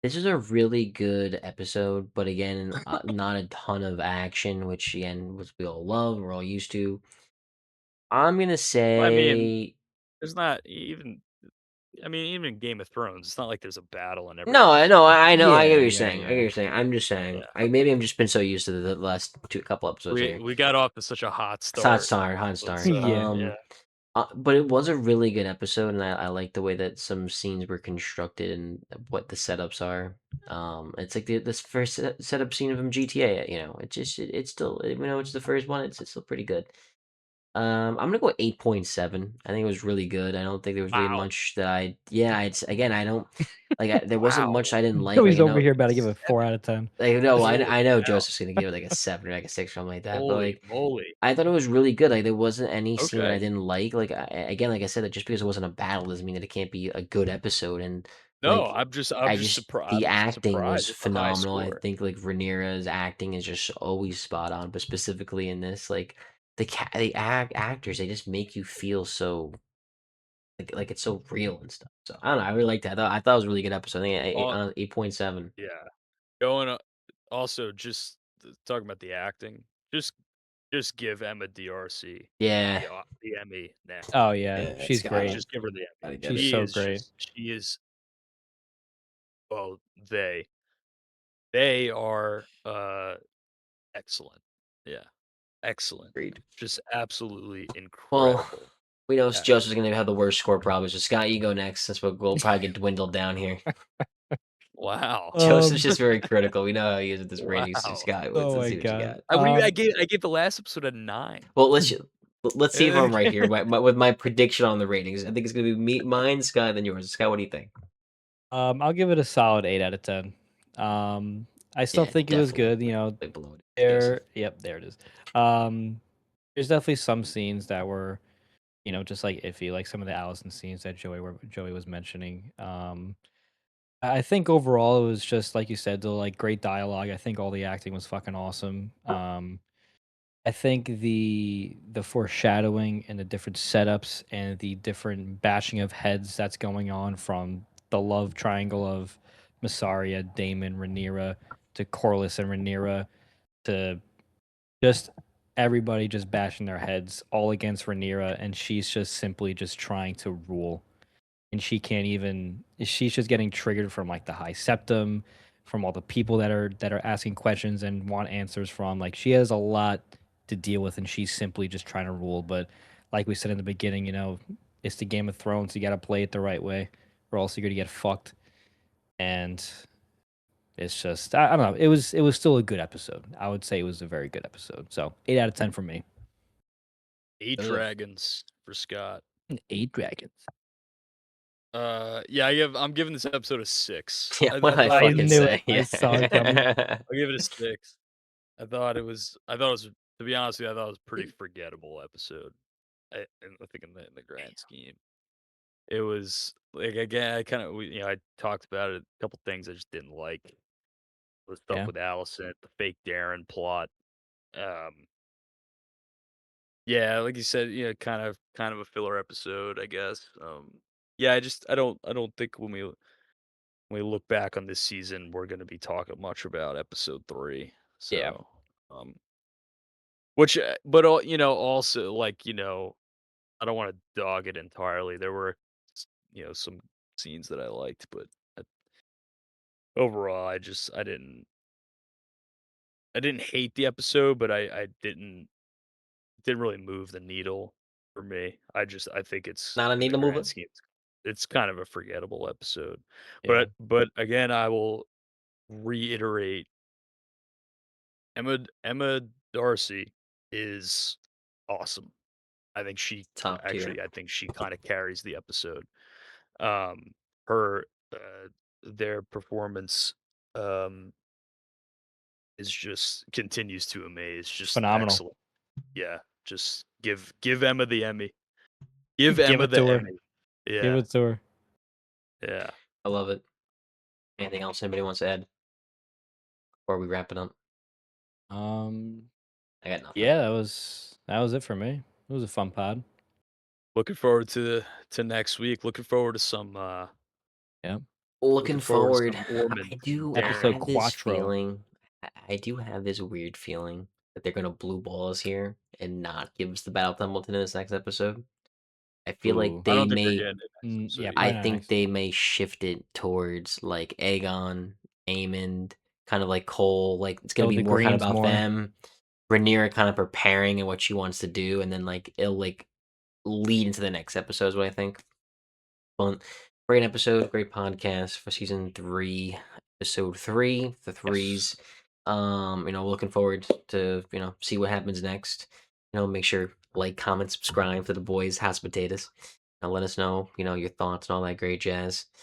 this is a really good episode, but again, not a ton of action, which again, was we all love, we're all used to. I'm gonna I mean, say there's not even I mean, even in Game of Thrones, it's not like there's a battle in every no, episode. I know, I get Yeah, what you're yeah, saying. I get what yeah. you're saying. I'm just saying, Yeah. maybe I'm just been so used to the last couple episodes here. We got off to such a hot Hot start. start, hot Let's, start. Yeah. yeah. But it was a really good episode, and I like the way that some scenes were constructed and what the setups are. It's like this first setup scene from GTA. It's just it's still, even though it's the first one, it's still pretty good. I'm gonna go 8.7. I think it was really good. I don't think there was really Wow. much that again, I don't there wasn't Wow. much I didn't like. Like, Joey's I over know, here about to give a 4 7? out of 10. like, no, Holy I know cow. Joseph's gonna give it like a 7 or like a 6 or something like that. But Holy like, moly. I thought it was really good. Like, there wasn't any scene that I Okay. didn't like. Like, again, like I said, that just because it wasn't a battle doesn't mean that it can't be a good episode. And No, like, I'm I just just the acting was surprised. It's a high phenomenal. I score. think like Rhaenyra's acting is just always spot on, but specifically in this, like the actors, they just make you feel so like it's so real and stuff. So I don't know. I really liked that. I thought it was a really good episode. I think Uh, 8.7. yeah. Going also just talking about the acting, just give Emma DRC Yeah, the Emmy now. Oh, yeah, yeah, it's she's great. Just give her the Emmy. gotta get She's it. so great. She is well, they are excellent. Yeah. Excellent. Agreed. Just absolutely Well, incredible we know acting. Joseph's gonna have the worst score probably. So Scott, you go next since we'll probably get dwindled down here. Wow. Joseph's Um, just very critical. We know how he is with this rating. So Wow. Scott, oh let's my see what you god. got. I gave the last episode a 9. Well, let's see if I'm right here. With my prediction on the ratings, I think it's gonna be mine, Scott, then yours. Scott, what do you think? I'll give it a solid 8 out of 10. Um, I still Yeah, think it was good, you know, definitely below it, Joseph. there it is. Um, there's definitely some scenes that were, you know, just, like, iffy, like some of the Allison scenes that Joey was mentioning. I think overall it was just, like you said, the, like, great dialogue. I think all the acting was fucking awesome. I think the foreshadowing and the different setups and the different bashing of heads that's going on from the love triangle of Massaria, Damon, Rhaenyra to Corlys and Rhaenyra to just everybody just bashing their heads all against Rhaenyra, and she's just simply just trying to rule, and she can't even. She's just getting triggered from like the high septum, from all the people that are asking questions and want answers from. Like she has a lot to deal with, and she's simply just trying to rule. But like we said in the beginning, you know, it's the Game of Thrones. You got to play it the right way, or else you're gonna get fucked. And it's just I don't know. It was still a good episode. I would say it was a very good episode. So 8 out of 10 for me. 8 Ugh. dragons for Scott. 8 dragons. Yeah, I'm giving this episode a 6. Yeah, what did I I fucking knew it. say? I Yeah. saw it coming. I'll give it a 6. I thought it was to be honest with you, I thought it was a pretty forgettable episode. I think in the grand scheme. It was like again, I kind of I talked about it. A couple things I just didn't like. The stuff Yeah. with Allison, the fake Darren plot. Um, yeah, like you said, kind of a filler episode, I guess. Yeah, I don't think when we look back on this season, we're going to be talking much about episode 3. Yeah. So, um, which, but all also like I don't want to dog it entirely. There were, some scenes that I liked, but uh, overall, I didn't hate the episode, but I didn't really move the needle for me. I think it's Not a in the needle grand mover? scheme, it's kind of a forgettable episode. Yeah. But again, I will reiterate Emma Darcy is awesome. Top tier. I think she kind of carries the episode. Um, her their performance is just continues to amaze. Just Phenomenal. excellent. Yeah, just give Emma the Emmy. Give Give Emma it to the her. Emmy. Give Yeah, it to her. yeah. I love it. Anything else anybody wants to add before we wrap it up? Um, I got nothing. yeah, that was it for me. It was a fun pod. Looking forward to next week. Yeah. Looking Looking forward to forward, some Ormond I Episode Darren. have this Quattro. feeling. I do have this weird feeling that they're gonna blue ball us here and not give us the Battle of Templeton in this next episode. I feel like Ooh. I they don't think we're may. getting it next Yeah, episode I probably either. not think next. they may shift it towards like Aegon, Aemond, kind of like Cole. Like it's gonna Go be the more kind of greens about more. them. Rhaenyra kind of preparing and what she wants to do, and then like it'll like lead into the next episode. Is what I think. Fun, great episode, great podcast for season 3, episode 3, the Yes. threes. Looking forward to see what happens next. Make sure like, comment, subscribe to the boys' House Potatoes. And let us know, your thoughts and all that great jazz.